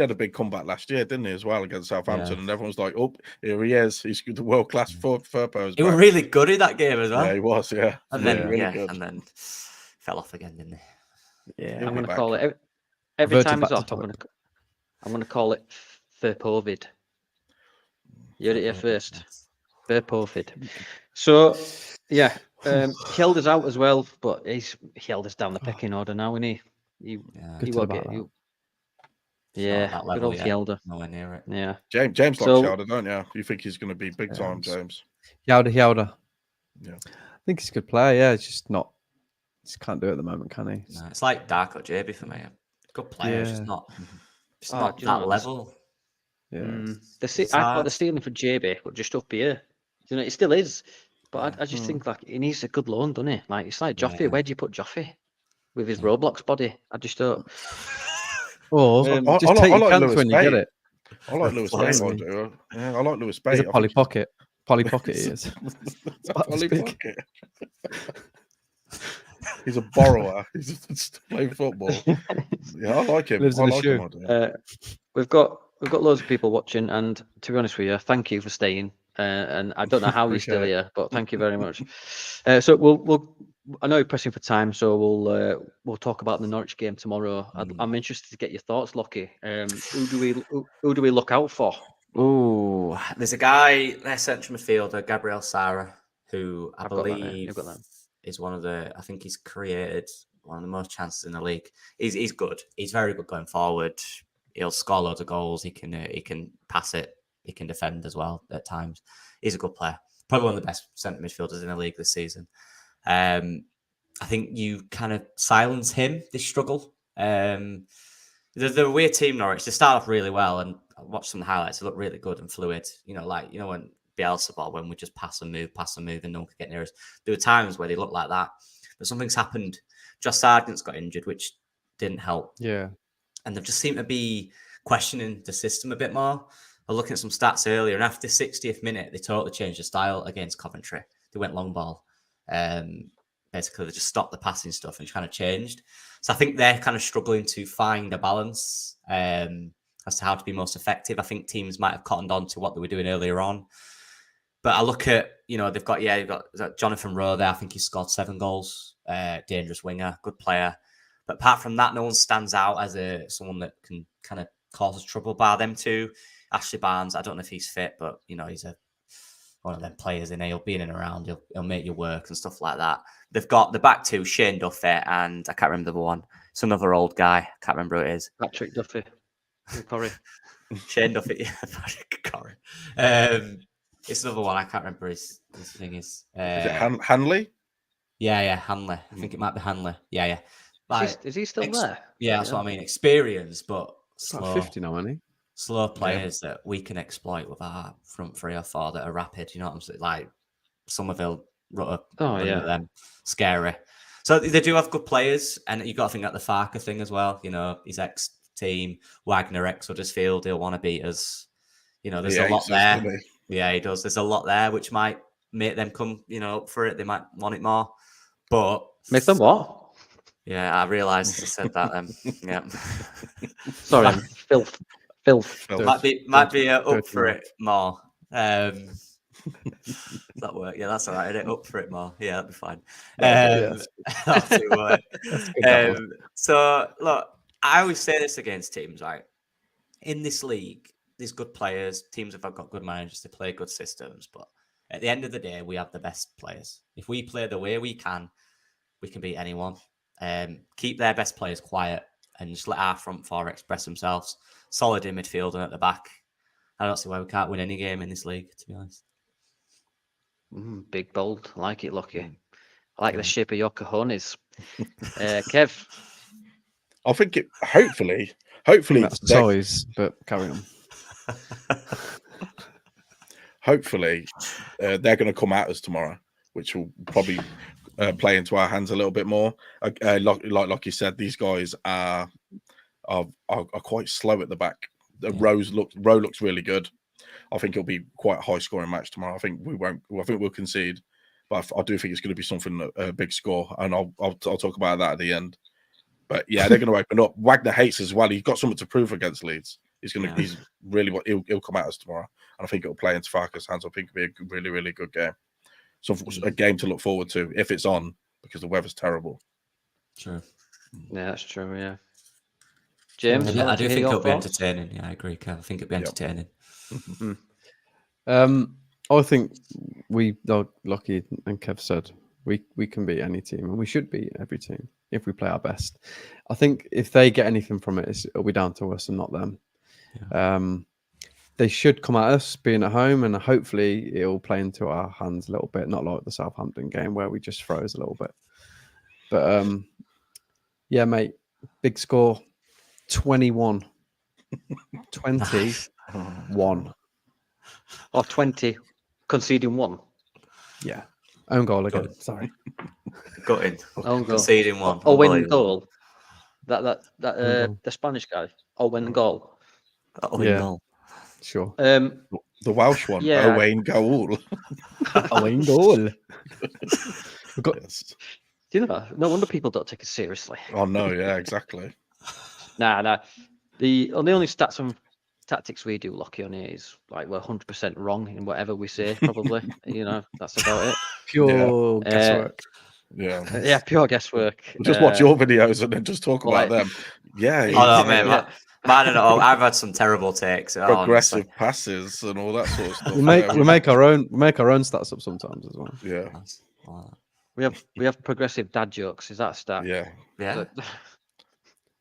had a big comeback last year, didn't he, as well, against Southampton? Yeah. And everyone was like, "Oh, here he is! He's the world class Firpo." He was really good in that game as well. Yeah, he was. Yeah, And really, then, really good. and then fell off again, didn't he? Yeah. I'm be going to back. call it every Reverted time back he's to off. top. I'm going to call it Firpovid. You heard it here first. Firpovid. So yeah, Hjelder's out as well, but Hjelder's down the pecking order now, isn't he? Yeah. He Good will about get that. you. It's not Yeah, at that good level old yet. Hjelder. Nowhere near it. Yeah. James likes So- Hjelder, don't you? You think he's going to be big time, James? Yowda. Yeah. I think he's a good player. Yeah, it's just not. Just can't do it at the moment, can he? No, it's like Darko JB for me. Good player, it's just Yeah. not. It's Oh, not do you know that what? level. Yeah. I It's thought hard. the ceiling for JB, but just up here. It still is. But I just think like he needs a good loan, doesn't he? Like it's like Joffrey. Yeah. Where do you put Joffrey with his Roblox body? I just don't. Or Um, just I take your like chance Lewis when you get Bate. it. I like Lewis Bate. I Blimey. do. Yeah, I like Lewis Bate. He's a I Polly think Pocket. Polly Pocket he is. Polly big. Pocket. He's a borrower. He's just playing football. Yeah, I like him. Lives I in a like shoe. him. I do. We've got loads of people watching, and to be honest with you, thank you for staying. And I don't know how you're still Appreciate here, but thank you very much. So we'll. I know you're pressing for time, so we'll talk about the Norwich game tomorrow. I'm interested to get your thoughts, Locky. Who do we look out for? Oh, there's a guy, their central midfielder, Gabriel Sara, who I I've got that, yeah. believe You've got that. is one of the. I think he's created one of the most chances in the league. He's good. He's very good going forward. He'll score loads of goals. He can pass it. He can defend as well at times. He's a good player. Probably one of the best centre midfielders in the league this season. I think you kind of silence him, this struggle. They're a weird team, Norwich. They start off really well, and I watched some highlights. They look really good and fluid. When Bielsa ball, when we just pass and move, and no one could get near us. There were times where they looked like that, but something's happened. Josh Sargent's got injured, which didn't help. Yeah. And they've just seemed to be questioning the system a bit more. I was looking at some stats earlier, and after 60th minute, they totally changed the style against Coventry. They went long ball. Basically, they just stopped the passing stuff and kind of changed. So I think they're kind of struggling to find a balance as to how to be most effective. I think teams might have cottoned on to what they were doing earlier on. But I look at, they've got Jonathan Rowe there. I think he scored 7 goals. Dangerous winger, good player. But apart from that, no one stands out as someone that can kind of cause trouble, bar them two. Ashley Barnes, I don't know if he's fit, but, he's one of them players in. He'll be in and around. He'll make you work and stuff like that. They've got the back two, Shane Duffy, and I can't remember the other one. It's another old guy. I can't remember who it is. Patrick Duffy. Corey. Shane Duffy. Patrick Corey. It's another one. I can't remember his thing is. Is it Hanley? Yeah, Hanley. I think it might be Hanley. Yeah. Like, Is he still there? Yeah, that's what I mean. Experience, but Slow. slow. 50 now, isn't he? Slow players that we can exploit with our front 3 or 4 that are rapid. You know what I'm saying? Like Somerville, Rutter, them scary. So they do have good players, and you got to think that the Farker thing as well. His ex-team, Wagner, ex-Huddersfield, he'll want to beat us. There's a lot there. Yeah, he does. There's a lot there, which might make them come, up for it. They might want it more, but Make them what? Yeah, I realised I said that. Yeah, sorry, I'm filth. Might be up for it more. That work? Yeah, that's all right. Up for it more. Yeah, that'd be fine. So look, I always say this against teams, right? In this league, there's good players. Teams have got good managers. They play good systems, but at the end of the day, we have the best players. If we play the way we can beat anyone. Keep their best players quiet and just let our front 4 express themselves. Solid in midfield and at the back. I don't see why we can't win any game in this league, to be honest. Big, bold. I like it, Locky. I like the shape of your cojones. Kev? I think it, hopefully that's toys, but carry on. Hopefully, they're going to come at us tomorrow, which will probably play into our hands a little bit more. Like you said, these guys are quite slow at the back. Rowe looks really good. I think it'll be quite a high scoring match tomorrow. I think we'll concede, but I do think it's going to be something a big score, and I'll talk about that at the end. But yeah, they're going to open up. Wagner hates as well. He's got something to prove against Leeds. He's really he'll come at us tomorrow, and I think it'll play into Farker's hands. I think it'll be a really, really good game. So a game to look forward to if it's on, because the weather's terrible. True. Yeah, that's true. Yeah. James, I do think it'll be entertaining. Yeah, I agree, Kev. I think it'll be entertaining. I think Locky and Kev said, we can beat any team, and we should beat every team if we play our best. I think if they get anything from it, it'll be down to us and not them. Yeah. They should come at us being at home, and hopefully it'll play into our hands a little bit, not like the Southampton game where we just froze a little bit. But yeah, mate, big score, 21. 21. Or 20, conceding 1. Yeah. Own goal again. Sorry. Gutting. Own goal. Conceding 1. Owen goal. The Spanish guy. Owen goal. Owen goal. Sure. The Welsh one. Yeah. Owen goal. Owen goal. Yes. Do you know? No wonder people don't take it seriously. Oh no, yeah, exactly. Nah. The only stats and tactics we do, Locky, on here is like we're 100% wrong in whatever we say. Probably, that's about it. Pure guesswork. Yeah, pure guesswork. Just watch your videos and then just talk about them. Yeah. Oh no, man. I don't know. I've had some terrible takes. Progressive passes and all that sort of stuff. We make our own stats up sometimes as well. Yeah. We have progressive dad jokes. Is that a stat? Yeah.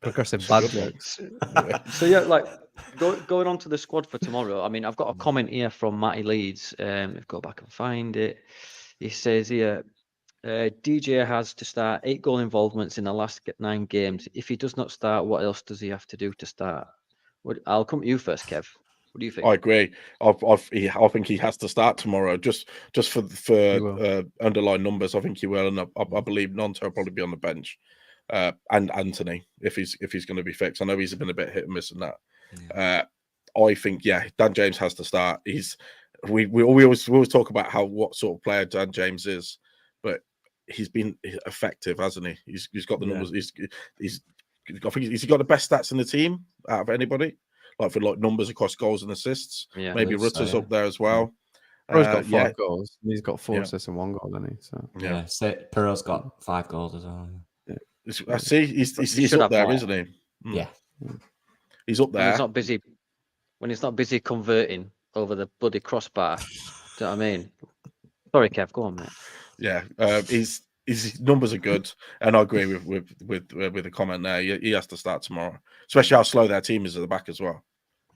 Progressive bad jokes. Yeah. So yeah, like going on to the squad for tomorrow. I mean, I've got a comment here from Matty Leeds. Go back and find it. He says here, DJ has to start 8 goal involvements in the last 9 games. If he does not start, what else does he have to do to start? I'll come to you first, Kev. What do you think? I agree. I think he has to start tomorrow, just for underlying numbers. I think he will, and I believe Nonto will probably be on the bench, and Anthony if he's going to be fixed. I know he's been a bit hit and miss in that. Yeah. I think Dan James has to start. We always talk about what sort of player Dan James is, but he's been effective, hasn't he? He's got the numbers. I think he's got the best stats in the team out of anybody. Like for numbers across goals and assists. Yeah, maybe Rutter's up there as well. Perot's got 5 goals. He's got 4 assists and 1 goal, hasn't he? So so Perot's got 5 goals as well. I see. He's up there, isn't he? Yeah, he's up there. When he's not busy converting over the bloody crossbar. Do you know what I mean? Sorry, Kev. Go on, mate. Yeah, his numbers are good, and I agree with the comment there. He has to start tomorrow, especially how slow their team is at the back as well.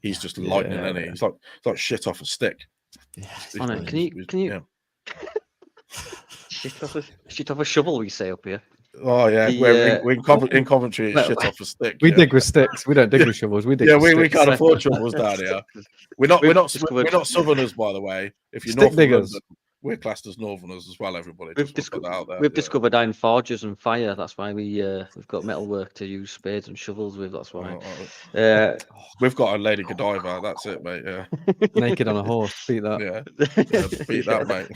He's just lightning, isn't he? He's like shit off a stick. Yeah, can you shit off a shovel? We say up here. Oh yeah, we're in Coventry. It's shit off a stick. We dig with sticks. We don't dig with shovels. We dig. We can't afford shovels down here. We're not Southerners, by the way. If you're stick diggers. We're classed as Northerners as well. Everybody. We've discovered iron forges and fire. That's why we've got metalwork to use spades and shovels with. That's why. We've got a Lady Godiva. That's it, mate. Yeah. Naked on a horse. Beat that. Yeah. Beat that, mate.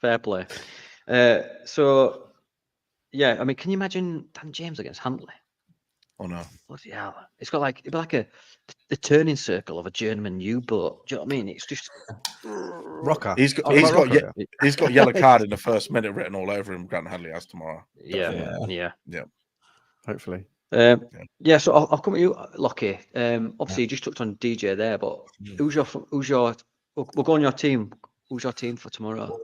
Fair play. So, yeah. I mean, can you imagine Dan James against Huntley? Oh no. Bloody hell. It's got it'd be like the turning circle of a German U-boat. Do you know what I mean? It's just rocker. He's got yellow card in the first minute written all over him. Grant Hadley has tomorrow. Yeah. Hopefully. So I'll come to you, Locky. Obviously, you just touched on DJ there, but who's your? We'll go on your team. Who's your team for tomorrow?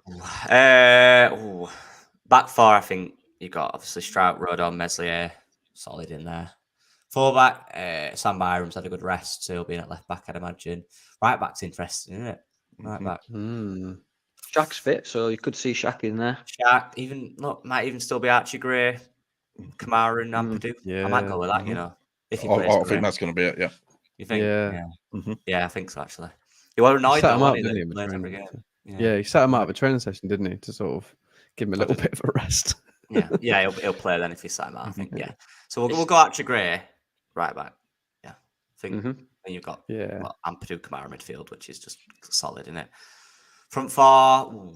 Back 4, I think you got obviously Strout, Rodon, Meslier, solid in there. Fullback, Sam Byram's had a good rest, so he'll be in at left back, I'd imagine. Right back's interesting, isn't it? Right back. Shaq's fit, so you could see Shaq in there. Shaq, might even still be Archie Gray, Kamara and Ampadu. Yeah. I might go with that, if he I plays. think that's going to be it. Yeah. You think? Yeah. Yeah, I think so. Actually, you were annoyed Set him up, didn't didn't he, every game. Yeah, he set him out of a training session, didn't he, to sort of give him a little bit of a rest. Yeah, he'll play then if he's set him out. I think. Yeah. So we'll go Archie Gray, right back. Yeah, I think. Then you've got Ampadu, Kamara midfield, which is just solid, isn't it? Front 4,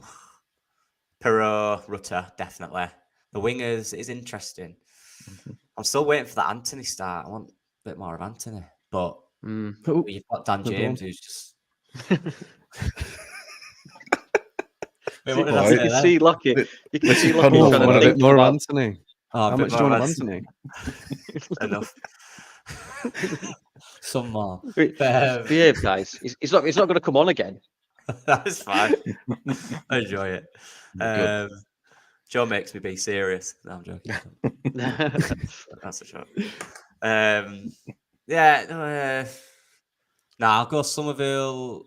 Perot, Rutter, definitely. The wingers is interesting. I'm still waiting for that Anthony start. I want a bit more of Anthony, but you've got Dan James, who's just. You can see Locky. You can see Locky want trying a to bit think more about Anthony. How much do you want of Anthony? Enough. Some more. Behave, guys. He's not going to come on again. That's fine. I enjoy it. Joe makes me be serious. No, I'm joking. That's a joke. I'll go Somerville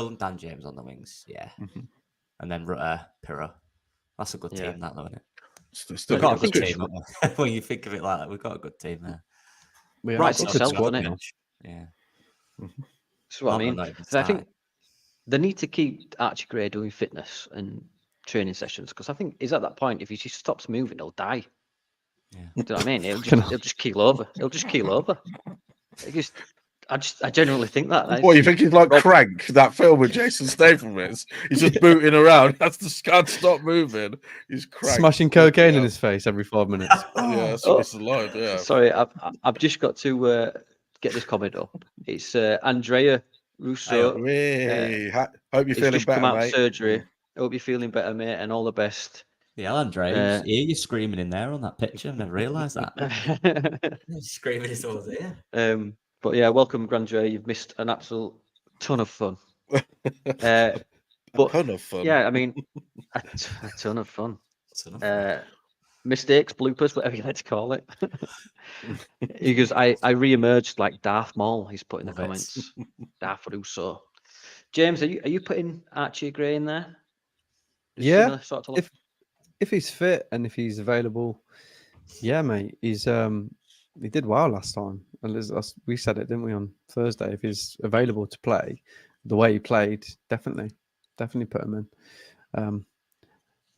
and Dan James on the wings. Yeah. And then Rutter, Pirro. That's a good team, that, though, isn't it? We've got a good team. When you think of it like that, we've got a good team there. Right, itself, doesn't it? Yeah. That's what I mean. I think they need to keep Archie Gray doing fitness and training sessions, because I think he's at that point, if he just stops moving, he'll die. Yeah. Do you know what I mean? He'll just keel over. I genuinely think that. What, you think he's like Crank, that film with Jason Statham is? He's just booting around. Can't stop moving. He's Crank. Smashing cocaine in his face every 5 minutes. That's what it's like. Yeah. Sorry, I've just got to get this comment up. It's Andrea Russo. Hope you're feeling better, come out mate. Of surgery. Hope you're feeling better, mate, and all the best. Yeah, Andrea, you're screaming in there on that picture. I've never realised that. Screaming in someone's ear. But yeah, welcome, Grandre. You've missed an absolute ton of fun. A ton of fun. Yeah, I mean, a ton of fun. Mistakes, bloopers, whatever you like to call it. He goes, I re-emerged like Darth Maul. He's put in the comments. Darth Russo. James, are you putting Archie Gray in there? Yeah. if he's fit and if he's available, yeah, mate, he's he did well last time, and we said it, didn't we, on Thursday? If he's available to play, the way he played, definitely put him in.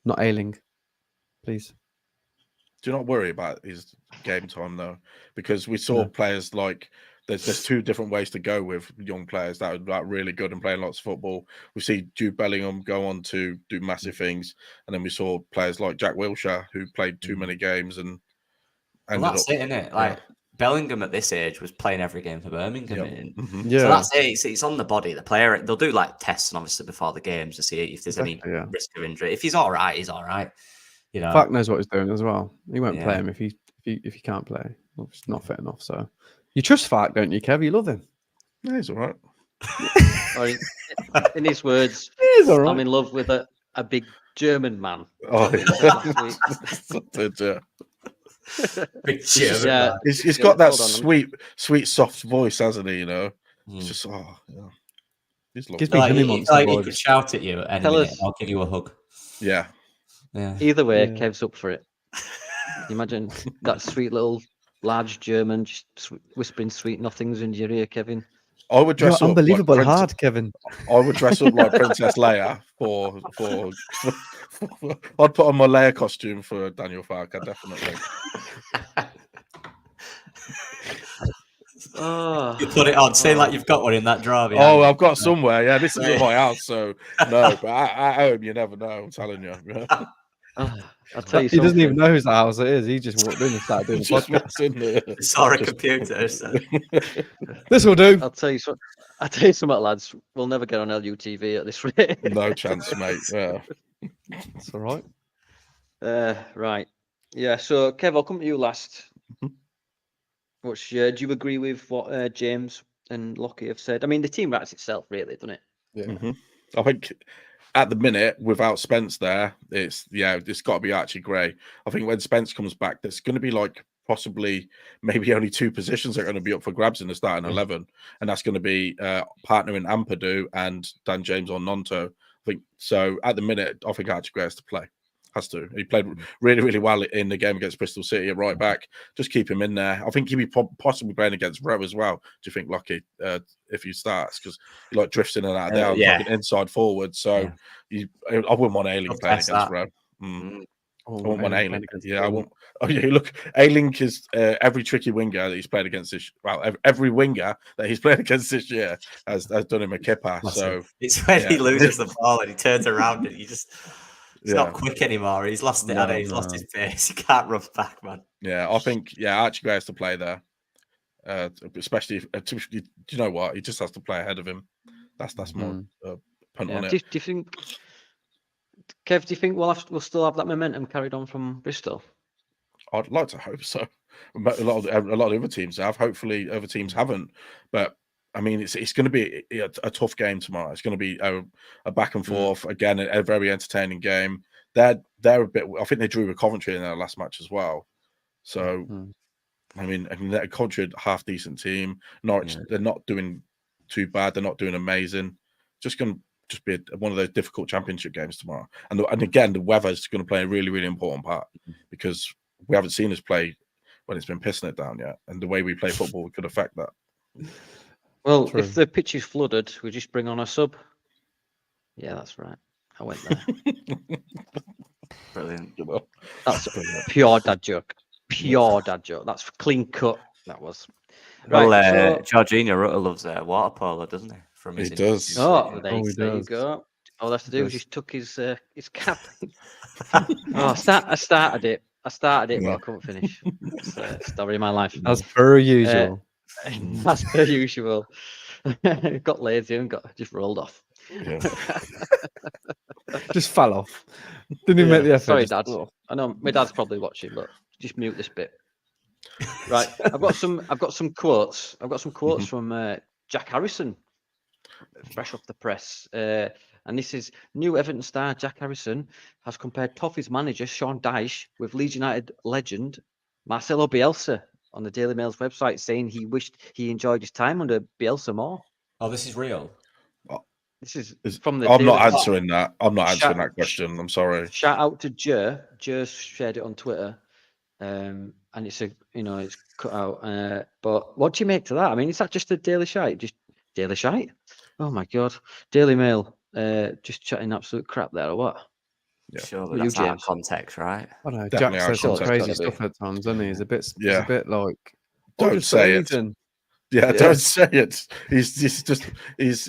Not Ailing, please. Do not worry about his game time though, because we saw No. players like there's two different ways to go with young players that are like really good and playing lots of football. We see Jude Bellingham go on to do massive things, and then we saw players like Jack Wilshere who played too many games and Well, ended that's up. it, isn't it? Like Bellingham at this age was playing every game for Birmingham. Yeah, So that's it. It's on the body. The player, they'll do like tests, and obviously before the games to see if there's any risk of injury. If he's all right, he's all right. You know, Fact knows what he's doing as well. He won't Yeah. play him if he can't play. Well, it's not fit enough. So you trust Fact, don't you, Kev? You love him. Yeah, he's all right. Or in his words, He's all right. I'm in love with a big German man. Oh, Yeah. big German Yeah. man. He's got that Hold on. sweet, soft voice, hasn't he? You know, it's Mm. just he's lovely. Gives me Like, honey he monster could vibes. shout at you at any Tell minute. us- I'll give you a hug. Yeah, Yeah. Either way, Yeah. Kev's up for it. Imagine that sweet little large German just whispering sweet nothings into your ear, Kevin. I would You're dress up unbelievable like hard, Kevin. I would dress up like Princess Leia for I'd put on my Leia costume for Daniel Farker, definitely. Oh, You put it on, say like you've got one in that drawer. Oh, I've got somewhere. Yeah, this is at my house, so no, but at home you never know. I'm telling you. I'll tell you He doesn't even something. know whose house it is. He just walked in and started doing the Just podcast. what's in there. Saw a computer. So. This will do. I'll tell you something, lads. We'll never get on LUTV at this rate. No chance, mate. Yeah. It's all right. Right. Yeah. So, Kev, I'll come to you last. Mhm. Do you agree with what James and Locky have said? I mean, the team writes itself, really, doesn't it? Yeah. Mhm. I think at the minute, without Spence there, it's got to be Archie Gray. I think when Spence comes back, there's going to be like possibly maybe only two positions that are going to be up for grabs in the starting 11, and that's going to be partnering Ampadu and Dan James on Nonto. I think so. At the minute, I think Archie Gray has to play. Has to. He played really, really well in the game against Bristol City at right back. Just keep him in there. I think he'd be possibly playing against Rowe as well. Do you think, Locky, if he starts? Because he like drifts in and out of there. Like an inside forward. So I wouldn't want Ailing playing against Rowe. I wouldn't want Ailing. Yeah, I won't. Oh yeah, look, Ailing is every tricky winger that he's played against this. Well, every winger that he's played against this year has done him a kipper. So it's when he loses the ball and he turns around and he's not quick anymore. He's lost it. He's lost his pace. He can't run back, man. Yeah, I think Archie Gray has to play there. Especially, do you know what? He just has to play ahead of him. That's my punt on it. Do you think, Kev? Do you think we'll still have that momentum carried on from Bristol? I'd like to hope so. A lot of the other teams have. Hopefully, other teams haven't. But I mean, it's going to be a tough game tomorrow. It's going to be a back and forth again, a very entertaining game. They're a bit. I think they drew with Coventry in their last match as well. So, I mean, they're a Coventry half decent team. Norwich, they're not doing too bad. They're not doing amazing. Just going to be one of those difficult championship games tomorrow. And again, the weather is going to play a really, really important part because we haven't seen us play when it's been pissing it down yet. And the way we play football could affect that. Well, if the pitch is flooded, we just bring on a sub. Yeah, that's right. I went there. Brilliant. That's a pure dad joke. Pure dad joke. That's clean cut. That was. Right, Well, Jorginho Rutter loves water polo, doesn't he? From his He does. Oh, there he you does. go. All I have to do is just took his cap. I started it, but I couldn't finish. It's a story of my life. As per usual. As per usual. Got lazy and just rolled off. Yeah. Just fell off. Didn't even make the effort. Sorry, just- Dad. I know my dad's probably watching, but just mute this bit. Right. I've got some quotes. I've got some quotes from Jack Harrison, fresh off the press. And this is new Everton star Jack Harrison has compared Toffee's manager Sean Dyche with Leeds United legend Marcelo Bielsa on the Daily Mail's website, saying he wished he enjoyed his time under Bielsa more. Oh, this is real. This is Is- from the. I'm not Daily- answering that. I'm not answering Shout- that question. I'm sorry. Shout out to Jer. Jer shared it on Twitter, and it's it's cut out. But what do you make to that? I mean, is that just a Daily Shite? Just Daily Shite? Oh my God, Daily Mail. Just chatting absolute crap there, or what? Yeah. Surely Well, you, that's out of James. context, right? I don't know. Definitely Jack out of says some context, crazy gotta be. stuff at times, doesn't he? He's a bit, Yeah. like. Don't just say it. anything. Yeah, Yeah. don't say it. He's just he's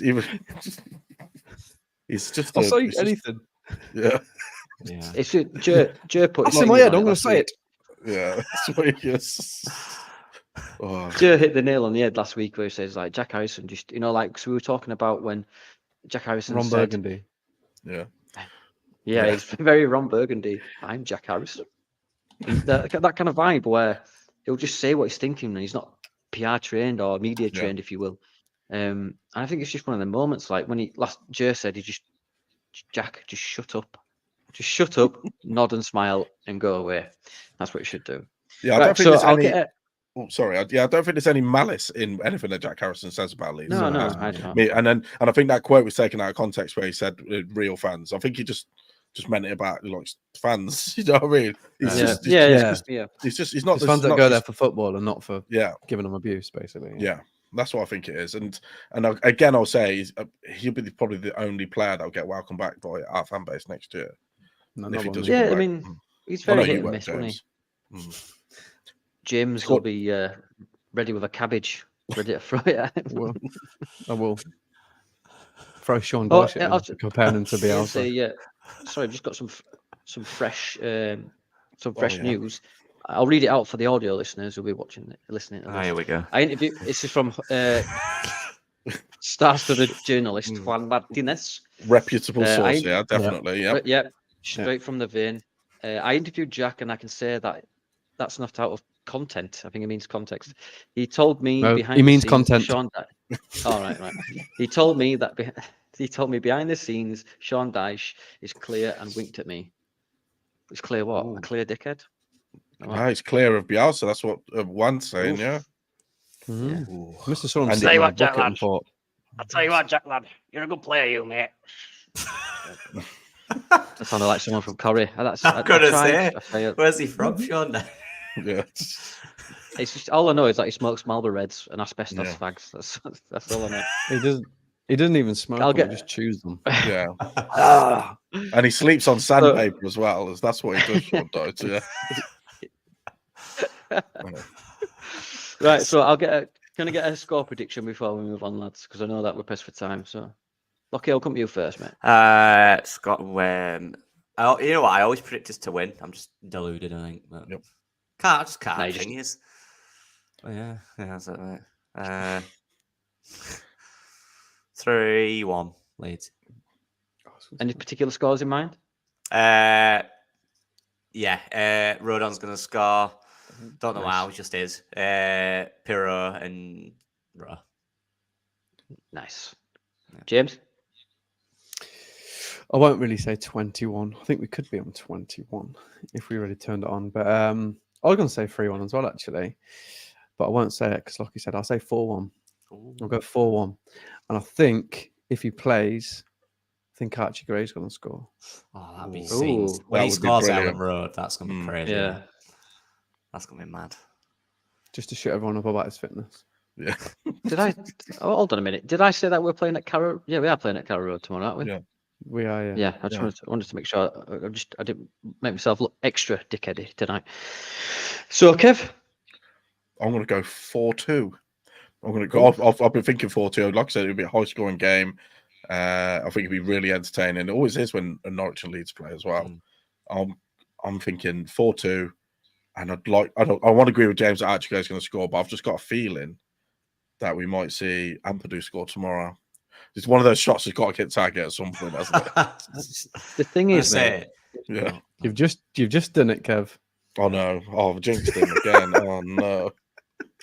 just I'll say it's just- anything. yeah, Yeah. It's Jer put. That's his in my opinion head. on I'm going to last say week. it. yeah. That's what he is. Oh, Jer hit the nail on the head last week where he says like Jack Harrison just like so we were talking about when Jack Harrison Ron said Burgundy. yeah. yeah, it's very Ron Burgundy. I'm Jack Harrison. That kind of vibe where he'll just say what he's thinking and he's not PR trained or media Yeah. trained, if you will. And I think it's just one of the moments like when Jer said Jack, just shut up. Just shut up, nod and smile and go away. That's what you should do. Yeah, I Right, don't think so there's I'll any. get it. Oh, sorry. I don't think there's any malice in anything that Jack Harrison says about Leeds. No, No, I don't. And I think that quote was taken out of context where he said real fans. I think he just meant it about like fans. You know what I mean? He's Yeah, just, yeah. he's not There's fans that not go there just- for football and not for Yeah, giving them abuse, basically. yeah. That's what I think it is. And again, I'll say he'll be probably the only player that'll get welcomed back by our fan base next year. No, If not he one does me. come Yeah, I back. mean, he's I know very hit you and won't, miss, won't he? James. James will be ready with a cabbage, ready to throw it at him. Well, I will throw Sean Oh, Dyche yeah, at I'll him, comparing him to Bielsa. Sorry, I've just got some fresh yeah. news. I'll read it out for the audio listeners who'll be listening to this. Here we go. I interviewed. This is from star-studded journalist Juan Martinez. Reputable I- source, yeah, definitely. Yeah. But yeah, straight from the vein. I interviewed Jack, and I can say that that's not out of content. I think it means context. He told me No, behind he the means scenes, content. Sean. All right. He told me that. He told me behind the scenes, Sean Dyche is clear and winked at me. It's clear what? Ooh. A clear dickhead? Ah, he's clear of Bielsa. That's what Juan's saying, Oof. yeah. Mhm. Ooh. Mr. Saw him And- sitting Tell you in a what, Jack, bucket and lad. thought, I'll tell you what, Jack lad, you're a good player, you mate. That sounded like someone from Corrie. I'm gonna say, where's he from, Sean? Yeah. It's just all I know is that he smokes Marlboro Reds and asbestos Yeah. fags. That's all I know. he doesn't even smoke I'll them, get- he just chews them. Yeah. Ah, And he sleeps on sandpaper as well. As that's what he does, Sean Dyche, yeah. right, so can I get a score prediction before we move on, lads? Because I know that we're pressed for time. So, Locky, I'll come to you first, mate. Scott, you know what? I always predict us to win. I'm just deluded, I think. But Yep. I just can't. No, you just- Thing is, yeah, that's it, right. 3-1 Leeds. Any particular scores in mind? Yeah, Rodon's gonna score. Don't know Nice. how, it just is. Pirro and Rowe. Nice. James? I won't really say 21. I think we could be on 21 if we really turned it on. But I was going to say 3-1 as well, actually. But I won't say it because, like you said, I'll say 4-1. I'll go 4-1. And I think if he plays, I think Archie Gray's going to score. Oh, that'd be Ooh, scenes. When that he would be scores brilliant. Ellen Road, that's gonna be crazy. Yeah. That's gonna be mad. Just to shut everyone up about his fitness. Yeah. Did I? Oh, hold on a minute. Did I say that we're playing at Carrow? Yeah, we are playing at Carrow Road tomorrow, aren't we? Yeah. We are, yeah. Yeah, I just Yeah. wanted to make sure. I didn't make myself look extra dickheady tonight. So, Kev, I'm going to go 4-2. I'm going to go. I've been thinking 4-2. Like I said, it'll be a high scoring game. I think it'll be really entertaining. It always is when Norwich and Leeds play as well. I'm thinking 4-2, and I want to agree with James that Archie is going to score, but I've just got a feeling that we might see Ampadu score tomorrow. It's one of those shots that's got to hit target at some point, hasn't it? the thing is, That's mate, it. Yeah. You've just done it, Kev. Oh no! Oh, I've jinxed him again. Oh no!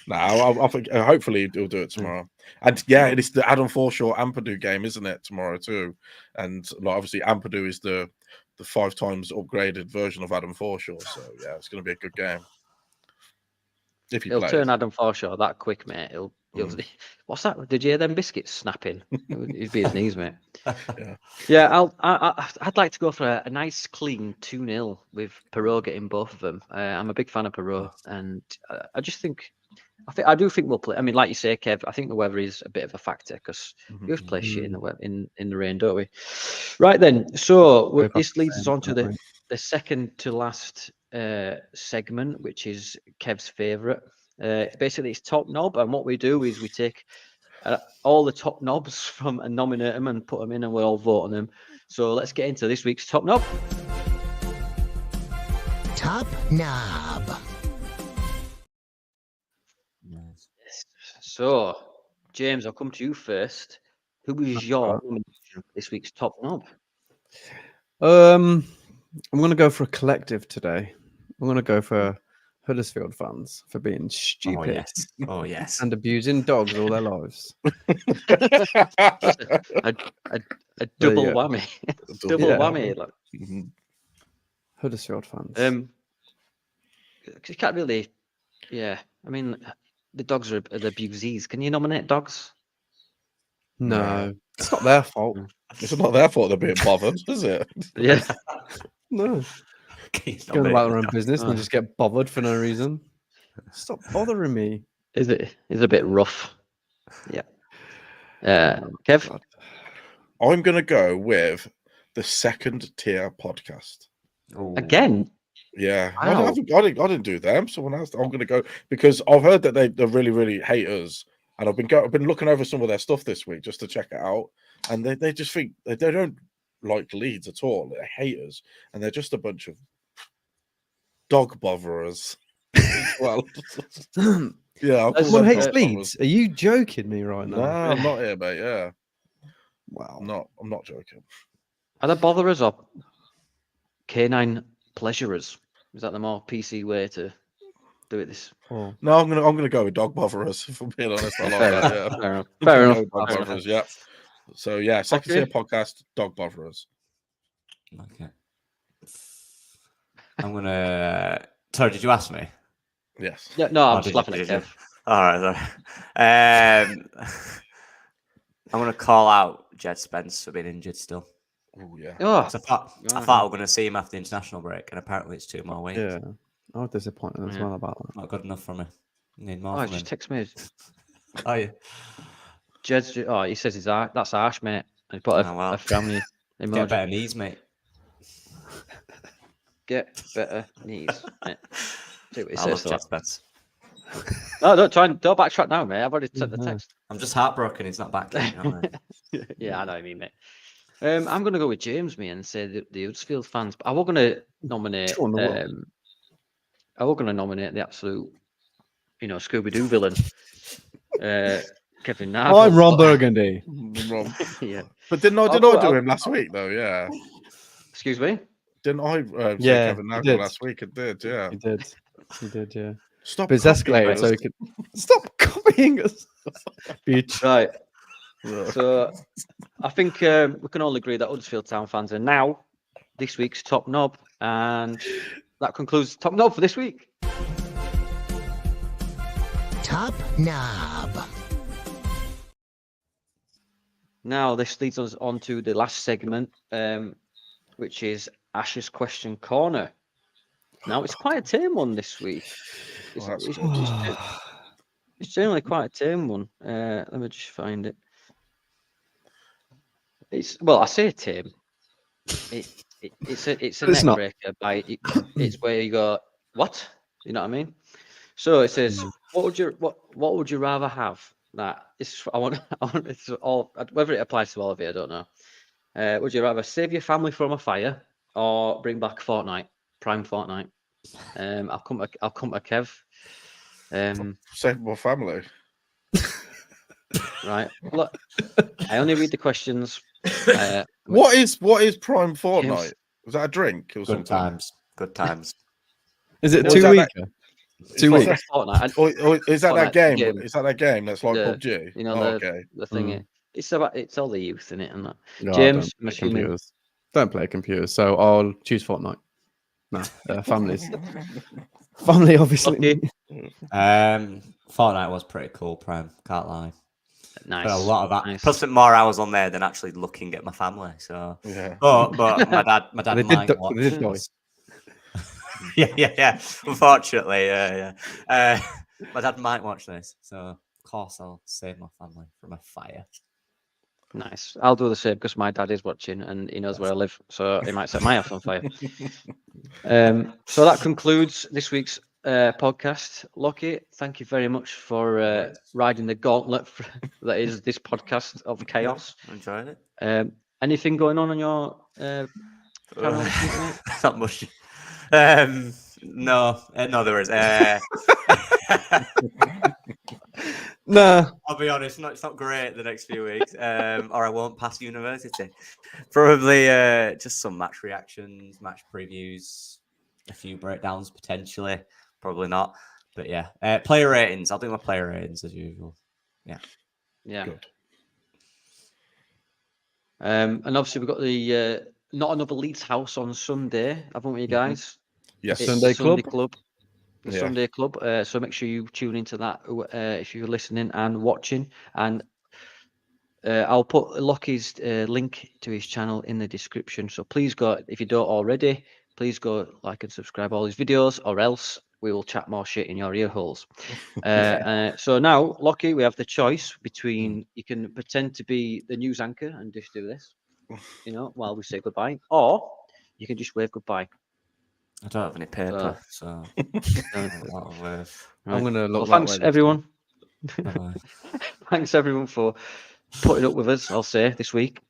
No, I think hopefully he'll do it tomorrow. And yeah, it is the Adam Forshaw Ampadu game, isn't it? Tomorrow too. And like, obviously Ampadu is the 5 times upgraded version of Adam Forshaw. So yeah, it's going to be a good game. If he he'll plays. turn Adam Forshaw that quick, mate. What's that? Did you hear them biscuits snapping? It'd be his knees, mate. Yeah. Yeah, I'd like to go for a nice clean 2-0 with Perot getting both of them. I'm a big fan of Perot, and I just think I do think we'll play. I mean, like you say, Kev, I think the weather is a bit of a factor because we have to play shit in the in the rain, don't we? Right then, so Very this much leads us same, on to don't we? the second to last segment, which is Kev's favourite. Basically, it's top knob, and what we do is we take all the top knobs from and nominate them and put them in, and we all vote on them. So let's get into this week's top knob. Top knob. So, James, I'll come to you first. Who is your nomination for this week's top knob? I'm going to go for a collective today. I'm going to go for Huddersfield fans for being Oh stupid yes. Oh yes. and abusing dogs all their lives. A double go. whammy. Double Yeah. whammy. Like. Huddersfield fans. You can't really. Yeah, I mean, the dogs are the abusees. Can you nominate dogs? No, it's not their fault. It's not their fault they're being bothered, is it? Yeah. No, It's not going me. about their own business and Oh. just get bothered for no reason. Stop bothering me. Is it? It's a bit rough. Yeah. Kev. God. I'm going to go with the second tier podcast. Ooh. Again. Yeah, Wow. I didn't do them. Someone else. I'm going to go because I've heard that they really, really hate us, and I've been looking over some of their stuff this week just to check it out, and they just think they don't like Leeds at all. They hate us, and they're just a bunch of dog botherers. Well, yeah, I'll call Someone them hates dog Leeds. Are you joking me right botherers. now? No, I'm not here, mate. Yeah, Wow. I'm not joking. Are they botherers or canine pleasurers? Is that the more PC way to do it? This Oh. No, I'm gonna go with dog botherers. If I'm being honest, I like fair that. enough. Yeah, Fair enough. Fair enough. Dog Fair enough. botherers. Yeah. So yeah, second Okay. tier podcast, dog botherers. Okay. I'm gonna. Sorry, did you ask me? Yes. Yeah, no, I'm Oh, just did laughing you? at Did Kev. you? All right. I'm gonna call out Jed Spence for being injured still. Oh yeah. Oh, 'Cause I thought I was gonna see him after the international break, and apparently it's 2 more weeks. Yeah. I was disappointed as Yeah. well about that. Not good enough for me. Need more oh, from him. just text me. Oh yeah. Jed's. Oh, he says that's harsh, mate. And he put Oh, well. a family Get emoji. better knees, mate. Get better knees. Mate. See what he I says love to Jed that. Spence. No, don't backtrack now, mate. I've already sent the Mhm. text. I'm just heartbroken he's not back yet. You know what I mean? Yeah, I know what you mean, mate. I'm going to go with James, me, and say the Huddersfield fans. But I was going to nominate. Sure in the world. I was going to nominate the absolute, Scooby Doo villain, Kevin Narville. I'm Ron but- Burgundy. Wrong. Yeah. But didn't I do him last week though? Yeah. Excuse me. Didn't I say Yeah, Kevin you Nagle did. last week? It did. Yeah. You did. You did, yeah. Stop. But it's copying escalated, us. so he could stop copying us. Bitch. Right. Yeah. So I think we can all agree that Huddersfield Town fans are now this week's top knob, and that concludes top knob for this week. Top knob. Now this leads us on to the last segment, which is Ash's Question Corner. Now it's quite a tame one this week. It's, Oh, that's it's, good. it's generally quite a tame one. Let me just find it. I say tame. It's a It's neck not. breaker. It's where you go, what? You know what I mean? So it says, what would you rather have? I want it's all, whether it applies to all of you, I don't know. Would you rather save your family from a fire or bring back Fortnite, Prime Fortnite? I'll come to Kev. Save my family. Right. Look, I only read the questions. What is Prime Fortnite? Was that a drink or Good something? times. Good times. Is it What 2 is that, weeks? 2 What's weeks. Fortnite. Or is that that Fortnite game? game. Is that that game that's like The- PUBG? You know Oh, the okay. the thing. It's all the youth in it and that. No, I James, don't I'm play assuming. computers. Don't play computers, so I'll choose Fortnite. No, families. Family, obviously. Locky? Fortnite was pretty cool, Prem. Can't lie. Nice. But a lot of that. Nice. Plus, more hours on there than actually looking at my family. So, Yeah. but my dad They might did, watch. they did die. yeah. Unfortunately, yeah. My dad might watch this, so of course I'll save my family from a fire. Nice. I'll do the same because my dad is watching and he knows where I live, so he might set my house on fire. So that concludes this week's podcast. Locky, thank you very much for riding the gauntlet that is this podcast of chaos. Enjoyed it. Anything going on your channel this week, mate? Not much. No, there is. Nah. I'll be honest, it's not great the next few weeks, or I won't pass university. Probably just some match reactions, match previews, a few breakdowns potentially. Probably not, but yeah. Player ratings. I'll do my player ratings as usual. Yeah. Good. And obviously we've got the Not Another Leeds House on Sunday, haven't we, guys? Yes. It's Sunday Sunday Club. Club. The Yeah. Sunday Club. So make sure you tune into that if you're listening and watching. And I'll put Locky's link to his channel in the description. So please go, if you don't already, please go like and subscribe all his videos, or else we will chat more shit in your ear holes. So now, Locky, we have the choice between you can pretend to be the news anchor and just do this, while we say goodbye, or you can just wave goodbye. I don't have any paper, so Right. I'm going to look Well, that thanks way this everyone. bye-bye. Thanks everyone for putting up with us, I'll say, this week.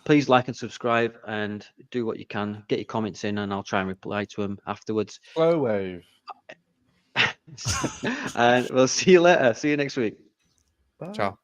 Please like and subscribe and do what you can. Get your comments in and I'll try and reply to them afterwards. Slow wave. And we'll see you later. See you next week. Bye. Ciao.